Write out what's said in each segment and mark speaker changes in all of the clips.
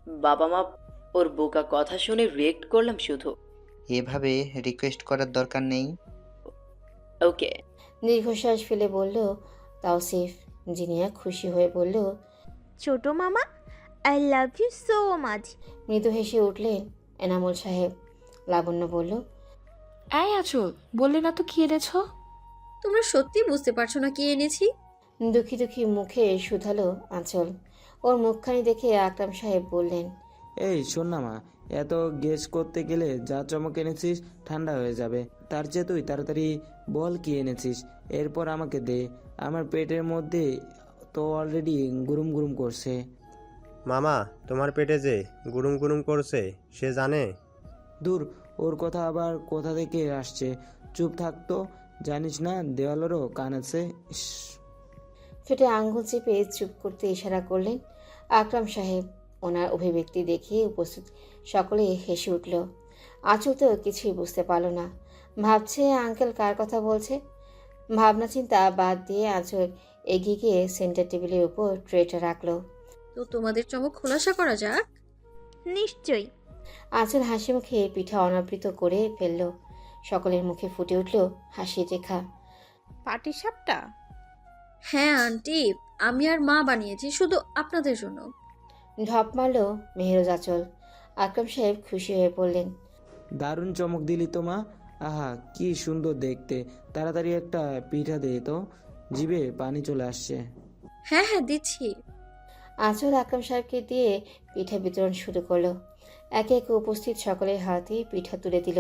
Speaker 1: বাবা মা ওর বোকা কথা শুনে রিয়েক্ট করলাম শুধু।
Speaker 2: এভাবে রিকোয়েস্ট করার দরকার নেই।
Speaker 1: ওকে।
Speaker 3: দীর্ঘশ্বাস ফেলে বলল তাওসিফ। জিনিয়া খুশি হয়ে বলল,
Speaker 4: ছোট মামা, I love you so much.
Speaker 3: মৃদু হেসে উঠলেন এনামুল সাহেব। লাবণ্য বলল,
Speaker 5: এই আঁচল, বললে না তো কি এনেছো?
Speaker 6: তোমরা সত্যি বুঝতে পারছো না কি এনেছি?
Speaker 3: দুঃখী দুঃখী মুখে শুধালো আঁচল। ওর মুখখানি দেখে আকরাম সাহেব বললেন,
Speaker 7: এই শোন না মা, এত গেস করতে গেলে যা চমক এনেছিস ঠান্ডা হয়ে যাবে। তার চেয়ে তুই তাড়াতাড়ি বল কি এনেছিস, এরপর আমাকে দে। আমার পেটের মধ্যে তো অলরেডি গুরুম গুরুম করছে।
Speaker 8: মামা, তোমার পেটে যে গুড়ুম গুড়ুম করছে সে জানে?
Speaker 7: দূর, ওর কথা আবার কোথা থেকে আসছে? চুপ থাকতো, জানিস না দেওয়ালেরও কান আছে। ইস।
Speaker 3: ফেটে আঙ্গুল চেপে চুপ করতে ইশারা করলেন আকরাম সাহেব। ওনার অভিব্যক্তি দেখে উপস্থিত সকলে হেসে উঠল। আঁচল তো কিছুই বুঝতে পারল না, ভাবছে আঙ্কেল কার কথা বলছে। ভাবনা চিন্তা বাদ দিয়ে আঁচল এগিয়ে গিয়ে সেন্টার টেবিলের উপর ট্রেটা রাখলো।
Speaker 6: তো তোমাদের চমক খোলাসা করা যাক।
Speaker 4: নিশ্চয়ই।
Speaker 3: আঁচল হাসি মুখে পিঠা অনাবৃত করে ফেলল। সকলের মুখে ফুটে উঠল হাসির রেখা।
Speaker 5: পাটিসাপটা?
Speaker 6: হ্যাঁ আন্টি, আমি আর মা বানিয়েছি শুধু আপনাদের জন্য।
Speaker 3: ঢপ মারল মেহেরোজ আঁচল। আকরাম সাহেব খুশি হয়ে পড়লেন।
Speaker 7: দারুণ চমক দিলি তো মা। আহা, কি সুন্দর দেখতে। তাড়াতাড়ি একটা পিঠা দে তো, জিভে পানি চলে আসছে।
Speaker 6: হ্যাঁ হ্যাঁ দিচ্ছি।
Speaker 3: আঁচল আকরাম সাহেবকে দিয়ে পিঠা বিতরণ শুরু করলো। একে একে উপস্থিত সকলের হাতে পিঠা তুলে দিল।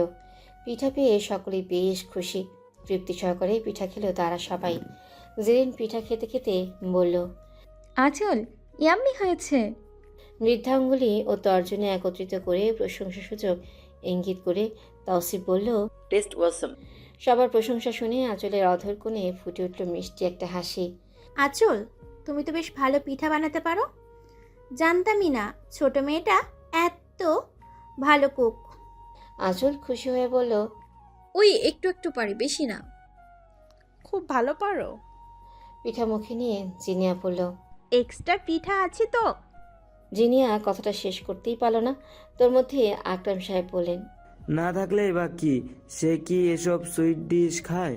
Speaker 3: পিঠা পেয়ে সকলেই বেশ খুশি। তৃপ্তি সহকারে পিঠা খেলো তারা সবাই। জেরিন পিঠা খেতে খেতে বলল,
Speaker 9: আঁচল, ইয়াম্মি হয়েছে।
Speaker 3: বৃদ্ধাঙ্গুলি ও তর্জনী একত্রিত করে প্রশংসাসূচক ইঙ্গিত করে তাওসিফ বলল,
Speaker 1: টেস্ট ওয়াসম।
Speaker 3: সবার প্রশংসা শুনে আঁচলের অধর কোণে ফুটে উঠল মিষ্টি একটা হাসি।
Speaker 4: আঁচল, তুমি তো বেশ ভালো পিঠা বানাতে পারো। জানতামই না ছোট মেয়েটা এত ভালো কুক।
Speaker 3: আঁচল খুশি হয়ে বলল,
Speaker 6: ওই একটু একটু পারি, বেশি না।
Speaker 5: খুব ভালো পারো।
Speaker 3: পিঠা মুখে নিয়ে জিনিয়া পড়ল।
Speaker 4: এক্সট্রা পিঠা আছে তো?
Speaker 3: জিনিয়া কথাটা শেষ করতেই পারল না, তোর মধ্যে আকরাম সাহেব বললেন,
Speaker 7: না থাকলে বা কি, সে কি এসব সুইট ডিশ খায়?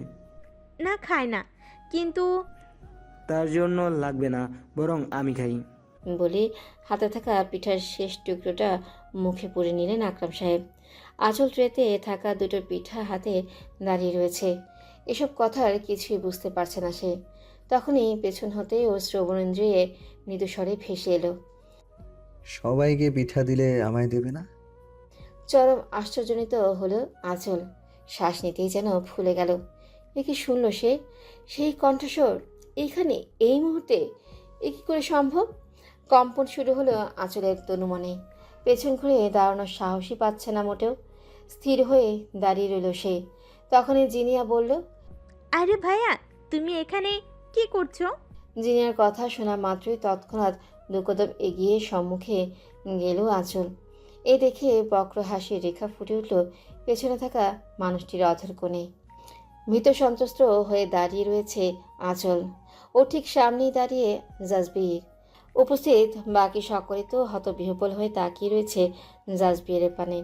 Speaker 4: না, খায় না, কিন্তু
Speaker 7: তার জন্য লাগবে না, বরং আমি খাই।
Speaker 3: বলে হাতে থাকা পিঠার শেষ টুকরোটা মুখে পুরে নিলেন আকরাম সাহেব। আঁচল ট্রেতে থাকা দুটো পিঠা হাতে দাঁড়িয়ে রয়েছে। এসব কথার কিছুই বুঝতে পারছে না সে। তখনই পেছন হতে ও শ্রবণেন্দ্রিয়ে মৃদু স্বরে ভেসে এলো,
Speaker 10: সবাইকে পিঠা দিলে আমায় দেবে না?
Speaker 3: চরম আশ্চর্যজনিত হলো আঁচল। শ্বাস নিতেই যেন ফুলে গেল। এ কি শুনল সে? সেই কণ্ঠস্বর এইখানে, এই মুহূর্তে! এ কি করে সম্ভব? কম্পন শুরু হলো আঁচলের তনুমনে। পেছন ঘুরে দাঁড়ানোর সাহসই পাচ্ছে না মোটেও। স্থির হয়ে দাঁড়িয়ে রইল সে। তখনই জিনিয়া বলল,
Speaker 4: আরে ভাইয়া, তুমি এখানে কি করছো?
Speaker 3: জিনিয়ার কথা শোনা মাত্রই তৎক্ষণাৎ দুকদম এগিয়ে সম্মুখে গেল আঁচল। এই দেখে বক্র হাসির রেখা ফুটে উঠল পেছনে থাকা মানুষটির অধর কোণে। ভীত সন্ত্রস্ত হয়ে দাঁড়িয়ে রয়েছে আঁচল। ও ঠিক সামনেই দাঁড়িয়ে জাজবির। উপস্থিত বাকি সকলে তো হতবিহ্বল হয়ে তাকিয়ে রয়েছে জাজবিরের পানে।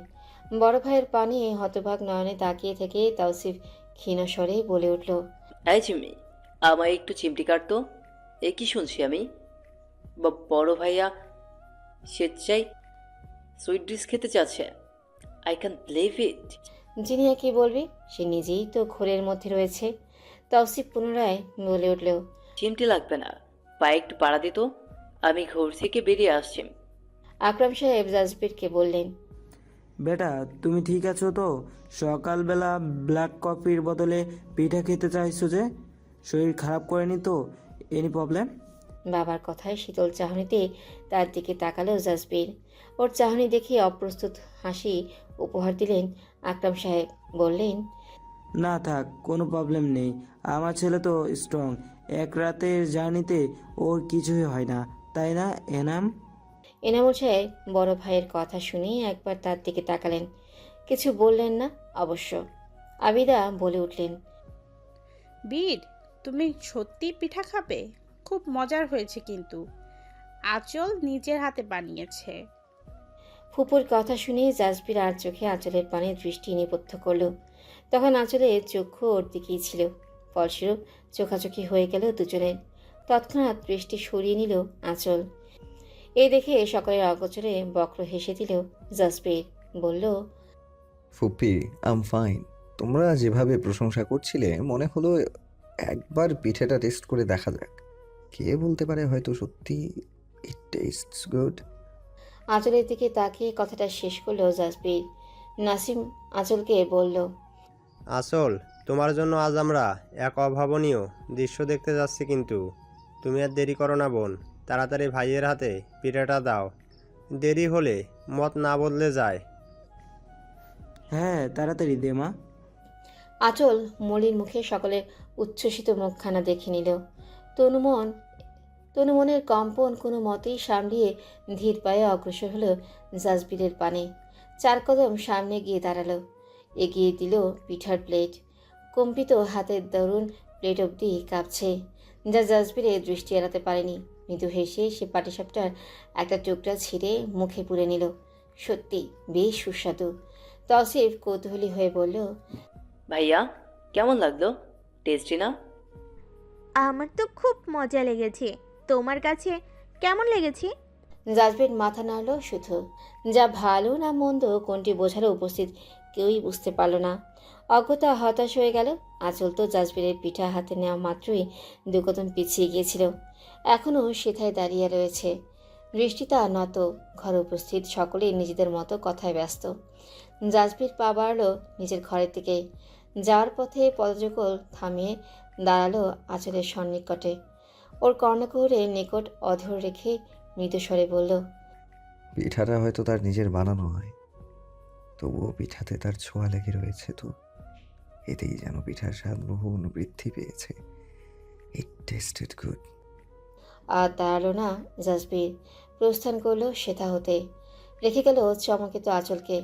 Speaker 3: বড় ভাইয়ের পানে হতভাগ নয়নে তাকিয়ে থেকে তাওসিফ ক্ষীণ স্বরে বলে উঠল,
Speaker 1: এই জিম্মি, আমায় একটু চিমটি কাটতো। এ কি শুনছি আমি? বড় ভাইয়া স্বেচ্ছায় সুইট ডিশ খেতে চাচ্ছে। I can believe it.
Speaker 3: Zinia কি বলবে? সে নিজেই তো ঘোরের মধ্যে রয়েছে। তাওসিফ পুনরায় বলে উঠল,
Speaker 1: চিমটি লাগবে না, পায়ে একটু পাড়া দিত, আমি ঘর থেকে বেরিয়ে আসছি।
Speaker 3: আকরাম সাহেব জাজবিরকে বললেন,
Speaker 7: বেটা, তুমি ঠিক আছো তো? সকালবেলা ব্ল্যাক কফির বদলে পিঠা খেতে চাইছো যে? শরীর খারাপ করেনি তো? Any problem?
Speaker 3: বাবার কথায় শীতল চাহনিতে তার দিকে তাকালো জাজবির। ওর চাহনি দেখে অপ্রস্তুত হাসি উপহার দিলেন আকরাম সাহেব। বললেন,
Speaker 7: না থাক, কোনো প্রবলেম নেই। আমার ছেলে তো স্ট্রং। এক রাতের জার্নিতে ওর কিছুই হয় না, তাই না এনাম?
Speaker 3: এনামুল সাহেব বড় ভাইয়ের কথা শুনে একবার তার দিকে তাকালেন, কিছু বললেন না অবশ্য। আবিদা বলে উঠলেন,
Speaker 5: বীর, তুমি সত্যি পিঠা খাবে? খুব মজার হয়েছে কিন্তু। আঁচল নিজের হাতে বানিয়েছে।
Speaker 3: ফুপুর কথা শুনে জাসবির আর চোখে আঁচলের পানে দৃষ্টি নিবদ্ধ করল। তখন আঁচলের চক্ষু ওর দিকেই ছিল। ফলস্বরূপ চোখাচোখি হয়ে গেল দুজনের। তৎক্ষণাৎ দৃষ্টি সরিয়ে নিল আঁচল। এই দেখে সকলের অগোচরে বক্র হেসে দিল জাসবির। বলল,
Speaker 10: ফুপি আম ফাইন। তোমরা যেভাবে প্রশংসা করছিলে মনে হলো একবার পিঠেটা টেস্ট করে দেখা যাক। কে বলতে পারে হয়তো সত্যি ইট টেস্টস গুড।
Speaker 3: আঁচলের দিকে তাকিয়ে কথাটা শেষ করলো জাসবির। নাসিম আঁচলকে বলল,
Speaker 8: আসল, তোমার জন্য আজ আমরা এক অভাবনীয় দৃশ্য দেখতে যাচ্ছি, কিন্তু তুমি আর দেরি করো না বোন, তাড়াতাড়ি ভাইয়ের হাতে পিঠাটা দাও। দেরি হলে মত না বদলে যায়।
Speaker 7: হ্যাঁ, তাড়াতাড়ি দে মা।
Speaker 3: আঁচল মলির মুখে সকলের উচ্ছ্বসিত মুখখানা দেখে নিল। তনুমনের কম্পন কোনো মতেই সামলিয়ে ধীর পায়ে অগ্রসর হলো জাসবিরের পানে। 4 কদম সামনে গিয়ে দাঁড়ালো। এগিয়ে দিল পিঠার প্লেট। কম্পিত হাতের দরুন প্লেট অবধি কাঁপছে, যা জাসবিরের দৃষ্টি এড়াতে পারেনি। মৃদু হেসে সে পাটিসাপটার একটা টুকরা ছিঁড়ে মুখে পুরে নিল। সত্যি বেশ সুস্বাদু। তৌসিফ কৌতূহলী হয়ে বলল,
Speaker 1: ভাইয়া কেমন লাগলো? টেস্টি না?
Speaker 4: আমার তো খুব মজা লেগেছে। তোমার কাছে কেমন লেগেছে?
Speaker 3: জাসবির মাথা নাড়ল শুধু। যা ভালো না মন্দ কোনটি বোঝারও উপস্থিত কেউই বুঝতে পারল না। অজ্ঞতা হতাশ হয়ে গেল। আঁচল তো জাসবিরের পিঠা হাতে নেওয়া মাত্রই 2 কদম পিছিয়ে গিয়েছিল। এখনও সেথায় দাঁড়িয়ে রয়েছে, দৃষ্টিটা নত। ঘরে উপস্থিত সকলেই নিজেদের মতো কথায় ব্যস্ত। জাসবির পা বাড়ল নিজের ঘরের দিকে। যাওয়ার পথে পদযুগল থামিয়ে দাঁড়ালো আঁচলের সন্নিকটে। ওর কর্ণকুহরের নিকট অধর রেখে মৃদুস্বরে বলল,
Speaker 10: পিঠাটা হয়তো তার নিজের বানানো হয়, তবুও পিঠাতে তার ছোঁয়া লেগে রয়েছে। তো এতেই যেন পিঠার স্বাদ বহুগুণ বৃদ্ধি পেয়েছে। ইট টেস্টেড গুড।
Speaker 3: আর দাঁড়ালো না জাসবির। প্রস্থান করলো সেথা হতে। রেখে গেল চমকিত আঁচলকে।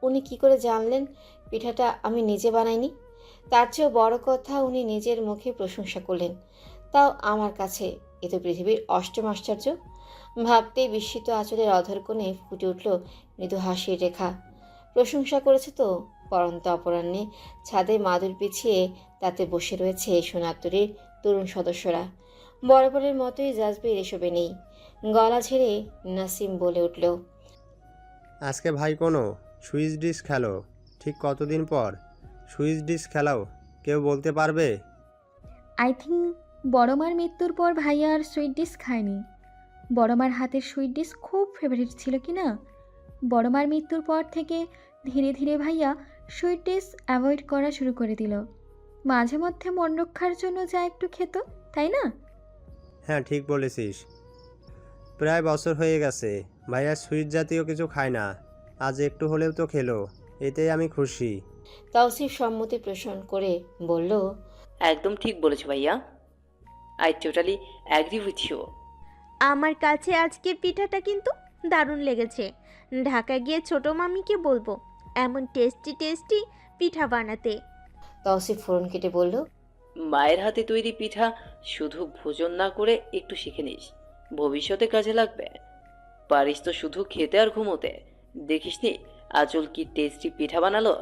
Speaker 3: উনি কি করে জানলেন পিঠাটা আমি নিজে বানাইনি? তার চেয়েও বড় কথা, উনি নিজের মুখে প্রশংসা করলেন, তাও আমার কাছে। এ তো পৃথিবীর অষ্টম আশ্চর্য। ভাবতেই বিস্মিত আঁচলের অধর কোণে ফুটে উঠল মৃদু হাসির রেখা। প্রশংসা করেছে তো। পরন্ত অপরাহ্নে ছাদে মাদুর পিছিয়ে তাতে বসে রয়েছে সোনাতরীর তরুণ সদস্যরা। বরাবরের মতোই জাসবির এসবে নেই। গলা ঝেড়ে নাসিম বলে উঠল,
Speaker 8: আজকে ভাই কোনো সুইচ ডিশ খেলো? ঠিক কতদিন পর সুইচ ডিশ খেলাও কেউ বলতে পারবে?
Speaker 9: আই থিঙ্ক বড়মার মৃত্যুর পর ভাইয়া আর সুইট ডিশ খায়নি। বড়মার হাতের সুইট ডিশ খুব ফেভারিট ছিল কি না? বড়মার মৃত্যুর পর থেকে ধীরে ধীরে ভাইয়া সুইট ডিশ অ্যাভয়েড করা শুরু করে দিল। মাঝে মধ্যে মন রক্ষার জন্য যা একটু খেত, তাই না?
Speaker 8: হ্যাঁ, ঠিক বলেছিস। প্রায় বছর হয়ে গেছে ভাইয়া সুইট জাতীয় কিছু খায় না। আজ একটু হলেও তো খেলো, এতেই আমি খুশি।
Speaker 3: তৌসিফ সম্মতি পোষণ করে বলল,
Speaker 1: একদম ঠিক বলেছো ভাইয়া। I totally agree with you.
Speaker 4: আমার কাছে আজকের পিঠাটা কিন্তু দারুণ লেগেছে। ঢাকায় গিয়ে ছোট মামিকে বলবো এমন টেস্টি টেস্টি পিঠা বানাতে।
Speaker 3: তৌসিফ ফোরন কেটে বলল,
Speaker 1: মায়ের হাতে তৈরি পিঠা শুধু ভোজন না করে একটু শিখে নিস, ভবিষ্যতে কাজে লাগবে। পারিস তো শুধু খেতে আর ঘুমোতে। দেখিসনি আঁচল কি টেস্টি পিঠা বানালো?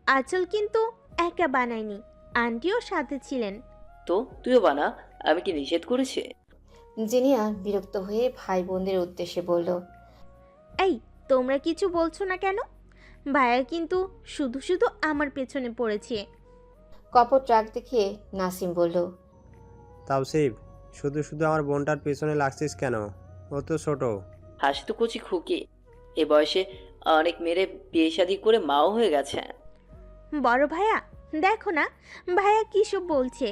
Speaker 4: আঁচল কিন্তু একা বানায়নি, আন্টিও সাথে ছিলেন।
Speaker 1: তো তুইও বানা, আমি কি নিষেধ করেছি?
Speaker 3: জিনিয়া বিরক্ত হয়ে ভাই বোনদের উদ্দেশ্যে বলল,
Speaker 4: এই তোমরা কিছু বলছো না কেন? ভাইয়া কিন্তু শুধু শুধু আমার পেছনে পড়েছে।
Speaker 3: কপট রাগ দেখে নাসিম বলল,
Speaker 8: তাওসিফ, শুধু শুধু আমার বোনটার পেছনে লাগছিস কেন? ও তো ছোট।
Speaker 1: হাসি তো কচি খুকি, এ বয়সে অনেক মেয়েরে বিয়ে শাদী করে মাও হয়ে গেছে।
Speaker 4: বড় ভাইয়া দেখো না ভাইয়া কিসব বলছে।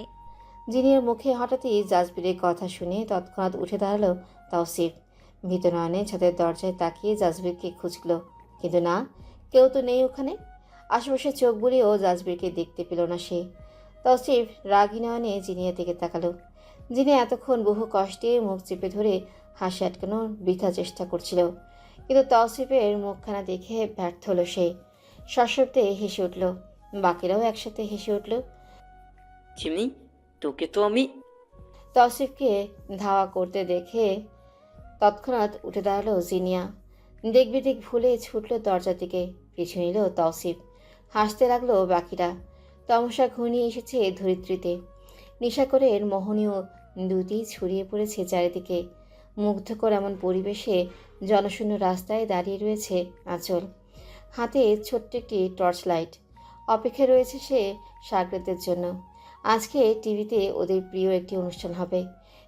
Speaker 3: জিনিয়ার মুখে হঠাৎই জাসবিরের কথা শুনে তৎক্ষণাৎ উঠে দাঁড়ালো তৌসিফ। ভীত নয়নে ছাদের দরজায় তাকিয়ে জাসবিরকে খুঁজল, কিন্তু না, কেউ তো নেই ওখানে। আশেপাশে চোখ বুলিয়েও জাসবিরকে দেখতে পেল না সে। তৌসিফ রাগী নয়নে জিনিয়ার দিকে তাকালো। জিনিয়া এতক্ষণ বহু কষ্টে মুখ চেপে ধরে হাসি আটকানোর বৃথা চেষ্টা করছিল, কিন্তু তৌসিফের মুখখানা দেখে ব্যর্থ হলো সে। সশব্দে হেসে উঠল। বাকিরাও একসাথে হেসে উঠল।
Speaker 1: চিমনি, তোকে তো আমি।
Speaker 3: তৌসিফকে ধাওয়া করতে দেখে তৎক্ষণাৎ উঠে দাঁড়ালো জিনিয়া। দেখবিদিক ভুলে ছুটল দরজার দিকে, পিছু নিল তৌসিফ। হাসতে লাগলো বাকিরা। তমসা ঘনিয়ে এসেছে ধরিত্রীতে। নিশাকরের মোহনীয় দুটি ছড়িয়ে পড়েছে চারিদিকে। মুগ্ধকর এমন পরিবেশে জনশূন্য রাস্তায় দাঁড়িয়ে রয়েছে আঁচল, হাতে ছোট্ট একটি টর্চ লাইট। অপেক্ষায় রয়েছে সে সাগরেদের জন্য। আজকে টিভিতে ওদের প্রিয় একটি অনুষ্ঠান হবে,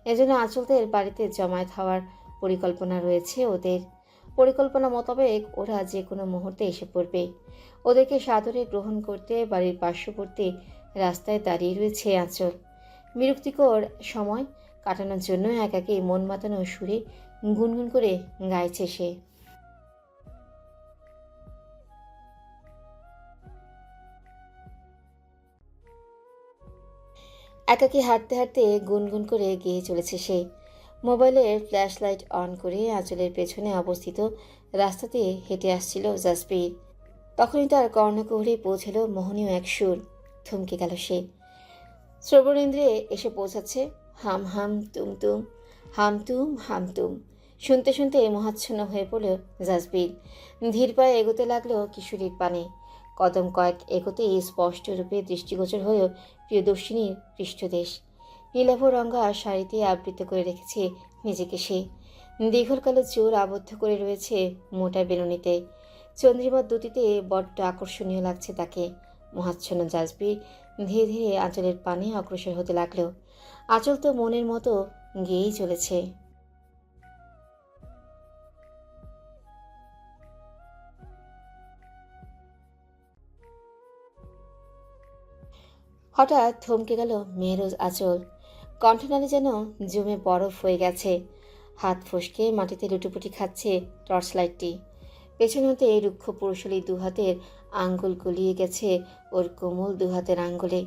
Speaker 3: এজন্য আঁচলদের বাড়িতে জমায়েত হওয়ার পরিকল্পনা রয়েছে ওদের। পরিকল্পনা মোতাবেক ওরা যে কোনো মুহূর্তে এসে পড়বে। ওদেরকে সাদরে গ্রহণ করতে বাড়ির পার্শ্ববর্তী রাস্তায় দাঁড়িয়ে রয়েছে আঁচল। বিরক্তিকর সময় কাটানোর জন্য একাকী মন মাতানো সুরে গুনগুন করে গাইছে সে। একাকী হাঁটতে হাঁটতে গুনগুন করে গেয়ে চলেছে সে। মোবাইলের ফ্ল্যাশ লাইট অন করে আঁচলের পেছনে অবস্থিত রাস্তা দিয়ে হেঁটে আসছিল জাসপ্রীত। তখনই তার কর্ণকুহরে পৌঁছালো মোহনীয় এক সুর। থমকে গেল সে। শ্রবণেন্দ্রে এসে পৌঁছাচ্ছে হাম হাম তুম তুম, হাম তুম হাম তুম। শুনতে শুনতে মোহাচ্ছন্ন হয়ে পড়ল জাসপ্রীত। ধীর পায়ে এগোতে লাগলো কিশোরীর পানে। কদম কয়েক এগোতেই স্পষ্ট রূপে দৃষ্টিগোচর হয়েও প্রিয়দর্শিনীর পৃষ্ঠদেশ। নীলাভ রঙা শাড়িতে আবৃত করে রেখেছে নিজেকে সে। দীঘল কালো চুল আবদ্ধ করে রয়েছে মোটা বেলুনিতে। চন্দ্রিমার দুটিতে বড্ড আকর্ষণীয় লাগছে তাকে। মোহাচ্ছন্ন জাসপ্রীত ধীরে ধীরে আঁচলের পানে অগ্রসর হতে লাগলো। আঁচল তো মনের মতো গেয়েই চলেছে। হঠাৎ থমকে গেল মেহরোজ আঁচল। কণ্ঠনালী যেন জমে বরফ হয়ে গেছে। হাত ফসকে মাটিতে লুটোপুটি খাচ্ছে টর্চ লাইটটি। পেছন হতে রুক্ষ পুরুষালী দুহাতের আঙ্গুল গলিয়ে গেছে ওর কোমল দুহাতের আঙ্গুলে।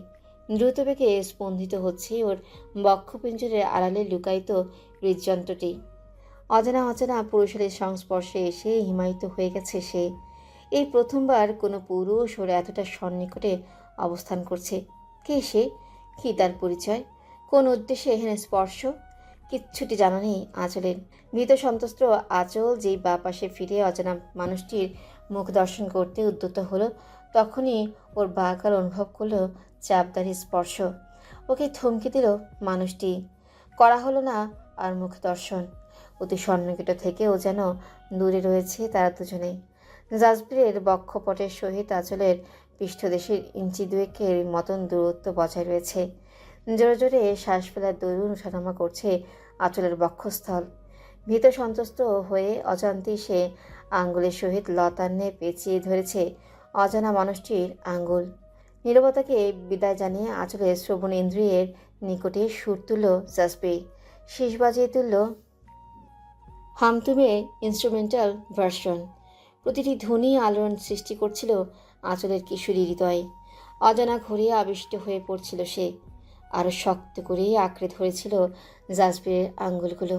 Speaker 3: দ্রুত বেগে স্পন্দিত হচ্ছে ওর বক্ষপিঞ্জরের আড়ালে লুকায়িত হৃদযন্ত্রটি। অজানা অজানা পুরুষালীর সংস্পর্শে এসে হিমায়িত হয়ে গেছে সে। এই প্রথমবার কোনো পুরুষ ওর এতটা সন্নিকটে অবস্থান করছে। কে সে? কী তার পরিচয়? কোন উদ্দেশ্যে এখানে স্পর্শ? কিচ্ছুটি জানা নেই আঁচলের। ভীত সন্ত্রস্ত আঁচল যেই বা পাশে ফিরে অজানা মানুষটির মুখ দর্শন করতে উদ্যত হলো, তখনই ওর বাঁকাল অনুভব করলো চাপদারি স্পর্শ। ওকে থমকে দিল মানুষটি। করা হলো না আর মুখ দর্শন। অতি সন্নিকট থেকেও যেন দূরে রয়েছে তারা দুজনে। জাসপ্রীতের বক্ষপটের সহিত আঁচলের পৃষ্ঠদেশের ইঞ্চি দুয়েকের মতন দূরত্ব বজায় রয়েছে। জোরে জোরে শ্বাস ফেলার দরুন ওঠানামা করছে আঁচলের বক্ষস্থল। ভীত সন্ত্রস্ত হয়ে অজান্তেই সে আঙ্গুলের সহিত লতান্নে পেঁচিয়ে ধরেছে অজানা মানুষটির আঙ্গুল। নীরবতাকে বিদায় জানিয়ে আঁচলের শ্রবণ ইন্দ্রিয়ের নিকটে সুর তুলল জাসপ্রীত। শীষ বাজিয়ে তুলল হামতুমে ইনস্ট্রুমেন্টাল ভার্সন। প্রতিটি ধ্বনি আলোড়ন সৃষ্টি করছিল আঁচলের কিশোরী হৃদয়ে। অজানা ঘুরে আবিষ্ট হয়ে পড়ছিল সে। আরও শক্ত করে আঁকড়ে ধরেছিল জাসপ্রীতের আঙ্গুলগুলো।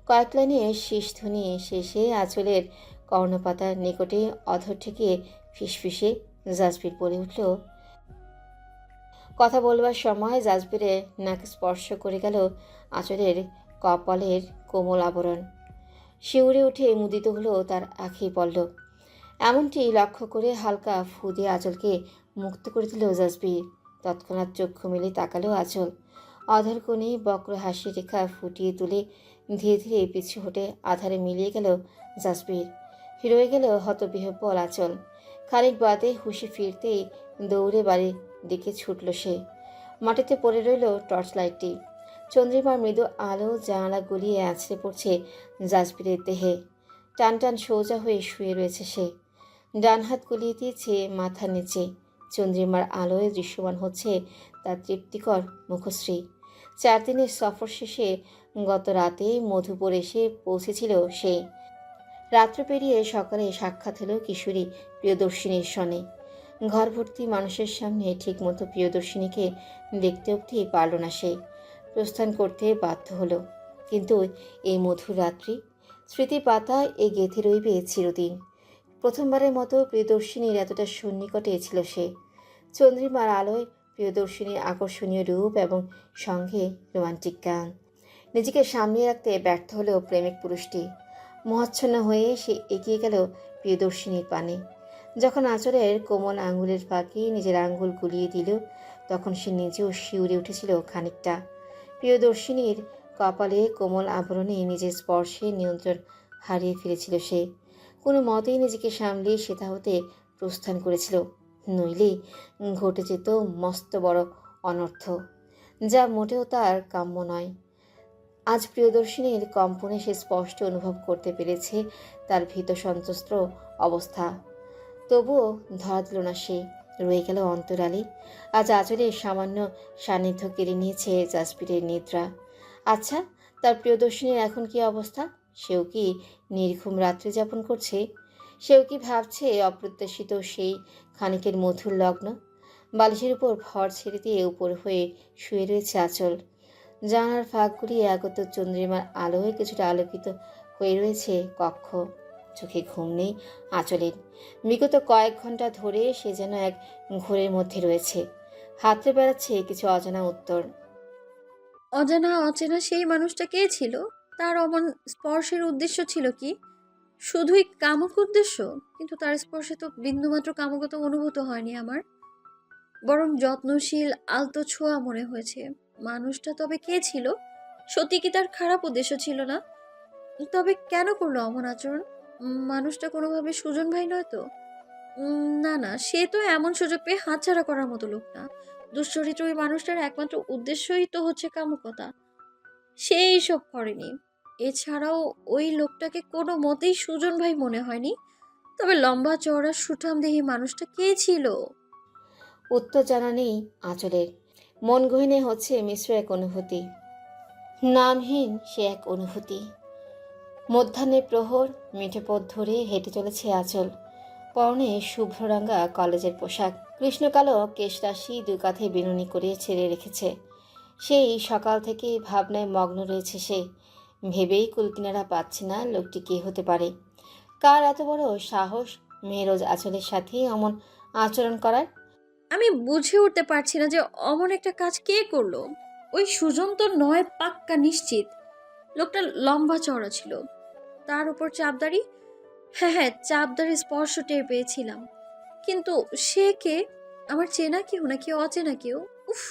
Speaker 3: কয়েক লাইনে শীষ ধ্বনি শেষে আঁচলের কর্ণপাতার নিকটে অধর থেকে ফিসফিসে জাসপ্রীত বলে উঠল, কথা বলবার সময় জাসপ্রীতের নাকে স্পর্শ করে গেল আঁচলের কপালের কোমল আবরণ। শিউরে উঠে মুদিত হলো তার আঁখি পল্লব। এমনটি লক্ষ্য করে হালকা ফু দিয়ে আঁচলকে মুক্ত করে দিল জাসপ্রীত। তৎক্ষণাৎ চক্ষু মেলে তাকালো আঁচল। অধর কোণে বক্র হাসি রেখা ফুটিয়ে তুলে ধীরে ধীরে পিছু হটে আধারে মিলিয়ে গেল জাসপ্রীত। রয়ে গেল হতবিহ্বল আঁচল। খানিক বাদে হুঁশি ফিরতেই দৌড়ে বাড়ির দিকে ছুটল সে। মাটিতে পড়ে রইল টর্চ লাইটটি। চন্দ্রিমার মৃদু আলো জানালা গলিয়ে আছড়ে পড়ছে জাসপ্রীতের দেহে। টান টান সোজা হয়ে শুয়ে রয়েছে সে। ডান হাত গলিয়ে দিয়েছে মাথার নিচে। চন্দ্রিমার আলোয় দৃশ্যমান হচ্ছে তার তৃপ্তিকর মুখশ্রী। 4 দিনের সফর শেষে গত রাতে মধুপুর এসে পৌঁছেছিল সে। রাত্র পেরিয়ে সকালে সাক্ষাৎ হলো কিশোরী প্রিয়দর্শিনীর সনে। ঘর ভর্তি মানুষের সামনে ঠিকমতো প্রিয়দর্শিনীকে দেখতে অবধি পারল না সে। প্রস্থান করতে বাধ্য হলো। কিন্তু এই মধুর রাত্রি স্মৃতি পাতায় এ গেঁথে রইবে চিরদিন। প্রথমবারের মতো প্রিয়দর্শিনীর এতটা সন্নিকটে ছিল সে। চন্দ্রিমার আলোয় প্রিয়দর্শিনীর আকর্ষণীয় রূপ এবং সঙ্গে রোমান্টিক গান। নিজেকে সামলিয়ে রাখতে ব্যর্থ হলেও প্রেমিক পুরুষটি। মোহাচ্ছন্ন হয়ে সে এগিয়ে গেল প্রিয়দর্শিনীর পানে। যখন আঁচলের কোমল আঙ্গুলের ফাঁকে নিজের আঙ্গুল গুলিয়ে দিল, তখন সে নিজেও শিউরে উঠেছিল খানিকটা। প্রিয়দর্শিনীর কপালে কোমল আবরণে নিজের স্পর্শে নিয়ন্ত্রণ হারিয়ে ফেলেছিল সে। কোনো মতেই নিজেকে সামলিয়ে সেটা হতে প্রস্থান করেছিল, নইলে ঘটে যেত মস্ত বড় অনর্থ, যা মোটেও তার কাম্য নয়। আজ প্রিয়দর্শিনীর কম্পনে সে স্পষ্ট অনুভব করতে পেরেছে তার ভীত সন্ত্রস্ত অবস্থা। তবুও ধরা দিল না সে, রয়ে গেল অন্তরালে। আজ আঁচলের সামান্য সান্নিধ্য কেড়ে নিয়েছে জাসপ্রিটের নিদ্রা। আচ্ছা, তার প্রিয়দর্শিনীর এখন কি অবস্থা? সেও কি নির্ঘুম রাত্রি যাপন করছে? সেও কি ভাবছে অপ্রত্যাশিত সেই খানিকের মধুর লগ্ন? বালিশের উপর ভর ছেড়ে দিয়ে উপর হয়ে শুয়ে রয়েছে আঁচল। জানালার ফাঁকগুলি আগত চন্দ্রিমার আলোয় কিছুটা আলোকিত হয়ে রয়েছে কক্ষ। চোখে ঘুম নেই আঁচলের। বিগত কয়েক ঘন্টা ধরে সে যেন এক ঘোরের মধ্যে রয়েছে, হাতড়ে বেড়াচ্ছে কিছু অজানা উত্তর।
Speaker 6: অজানা অচেনা সেই মানুষটা কে ছিল? তার অমন স্পর্শের উদ্দেশ্য ছিল কি? শুধুই কামুক উদ্দেশ্য? কিন্তু তার স্পর্শে তো বিন্দুমাত্র কামুকতা অনুভূত হয়নি আমার, বরং যত্নশীল আলতো ছোঁয়া মনে হয়েছে। মানুষটা তবে কে ছিল? সত্যি কি তার খারাপ উদ্দেশ্য ছিল না? তবে কেন করলো অমন আচরণ? মানুষটা কোনোভাবে সুজন ভাই নয় তো? না না, সে তো এমন সুযোগ পেয়ে হাতছাড়া করার মতো লোক না। দুশ্চরিত্র ওই মানুষটার একমাত্র উদ্দেশ্যই তো হচ্ছে কামুকতা। সে এইসব করেনি। এছাড়াও ওই লোকটাকে কোনো মতেই সুজন ভাই মনে হয়নি। তবে লম্বা চওড়া সুঠামদেহী মানুষটা কে ছিল?
Speaker 3: উত্তর জানা নেই আঁচলের। মন গহীনে হচ্ছে মিশ্র এক অনুভূতি, নামহীন সে এক অনুভূতি। মধ্যাহ্নের প্রহর, মিঠে পথ ধরে হেঁটে চলেছে আঁচল। পরনে শুভ্ররাঙ্গা কলেজের পোশাক, কৃষ্ণকালো কেশরাশি দু কাঁধে বিনুনি করে ছেড়ে রেখেছে। সেই সকাল থেকে ভাবনায় মগ্ন রয়েছে সে। ভেবেই কুলকিনারা পাচ্ছে না লোকটি কে হতে পারে। কার এত বড় সাহস মেহরোজ আঁচলের সাথে অমন আচরণ করার?
Speaker 6: আমি বুঝে উঠতে পারছি না যে অমন একটা কাজ কে করলো। ওই সুজন তো নয়, পাক্কা নিশ্চিত। লোকটা লম্বা চওড়া ছিল, তার উপর চাপদাড়ি। হ্যাঁ হ্যাঁ, চাপদাড়ির স্পর্শ টের পেয়েছিলাম। কিন্তু সে কে? আমার চেনা কেউ নাকি অচেনা কেউ? উফ,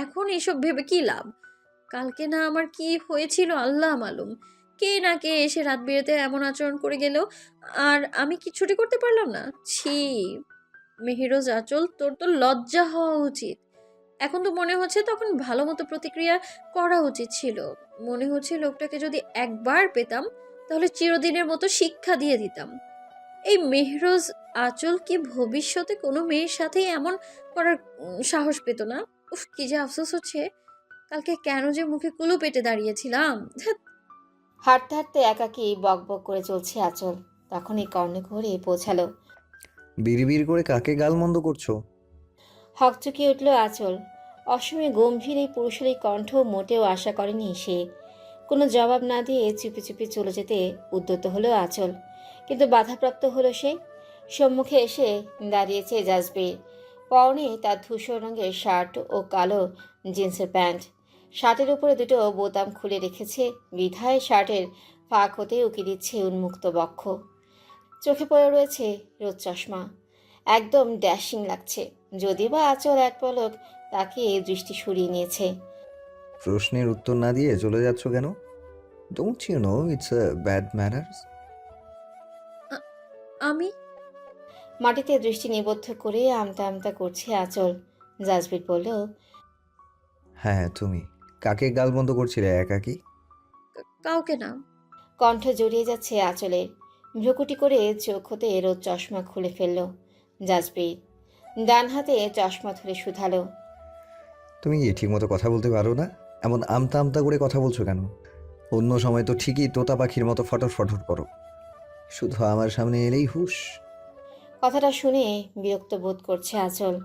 Speaker 6: এখন এসব ভেবে কি লাভ? কালকে না আমার কি হয়েছিল আল্লাহ মালুম। কে না কে এসে রাত বিরেতে এমন আচরণ করে গেল, আর আমি কিছুটি করতে পারলাম না। ছি মেহেরোজ আঁচল, তোর তো লজ্জা হওয়া উচিত। এখন তো মনে হচ্ছে তখন ভালো মতো প্রতিক্রিয়া করা উচিত ছিল। মনে হচ্ছে লোকটাকে যদি একবার পেতাম তাহলে চিরদিনের মতো শিক্ষা দিয়ে দিতাম। এই মেহরোজ আঁচল কি ভবিষ্যতে কোনো মেয়ের সাথে এমন করার সাহস পেত না? উফ, কি যে আফসোস হচ্ছে, কালকে কেন যে মুখে কুলু পেটে দাঁড়িয়েছিলাম। ধ্যাৎ।
Speaker 3: হাঁটতে হাঁটতে একাকী বক বক করে চলছে আঁচল। তখনই কর্ণে ঘুরে পৌঁছালো।
Speaker 10: বিড়বিড় করে কাকে গালমন্দ করছো?
Speaker 3: হকচকিয়ে উঠল আঁচল। অসময়ে গম্ভীর এই পুরুষের এই কণ্ঠ মোটেও আশা করেনি সে। কোনো জবাব না দিয়ে চুপি চুপি চলে যেতে উদ্যত হলো আঁচল, কিন্তু বাধাপ্রাপ্ত হলো সে। সম্মুখে এসে দাঁড়িয়েছে জাজবির। পরনে তার ধূসর রঙের শার্ট ও কালো জিন্সের প্যান্ট। শার্টের উপরে দুটো বোতাম খুলে রেখেছে বিধায় শার্টের ফাঁক হতে উকি দিচ্ছে উন্মুক্ত বক্ষ। চোখে পড়ে রয়েছে রোদ চশমা। একদম ড্যাশিং লাগছে, যদি বা আঁচল এক পলক তাকে দৃষ্টি সরিয়ে নিয়েছে।
Speaker 10: প্রশ্নের উত্তর না দিয়ে চলে যাচ্ছ কেন? Don't you know it's a bad manners?
Speaker 6: আমি
Speaker 3: মাটিতে দৃষ্টি নিবদ্ধ করে আমতা আমতা করছে আঁচল। জাজবির বলল,
Speaker 10: হ্যাঁ তুমি। কাকে গালমন্দ করছিলে একাকি?
Speaker 6: কাউকে না।
Speaker 3: কণ্ঠ জড়িয়ে যাচ্ছে আঁচলের। ভ্রুকুটি করে চোখ হতে রোদ চশমা খুলে ফেলল জাজবির। ডান হাতে চশমা ধরে শুধালো,
Speaker 10: তুমি কি ঠিকমতো কথা বলতে পারো না? এমন আমতা আমতা করে কথা বলছো কেন? অন্য সময় তো ঠিকই তোতা পাখির মতো ফটর ফটর করো, শুধু আমার সামনে এলেই হুশ।
Speaker 3: কথাটা শুনে বিরক্ত বোধ করছে আঁচল।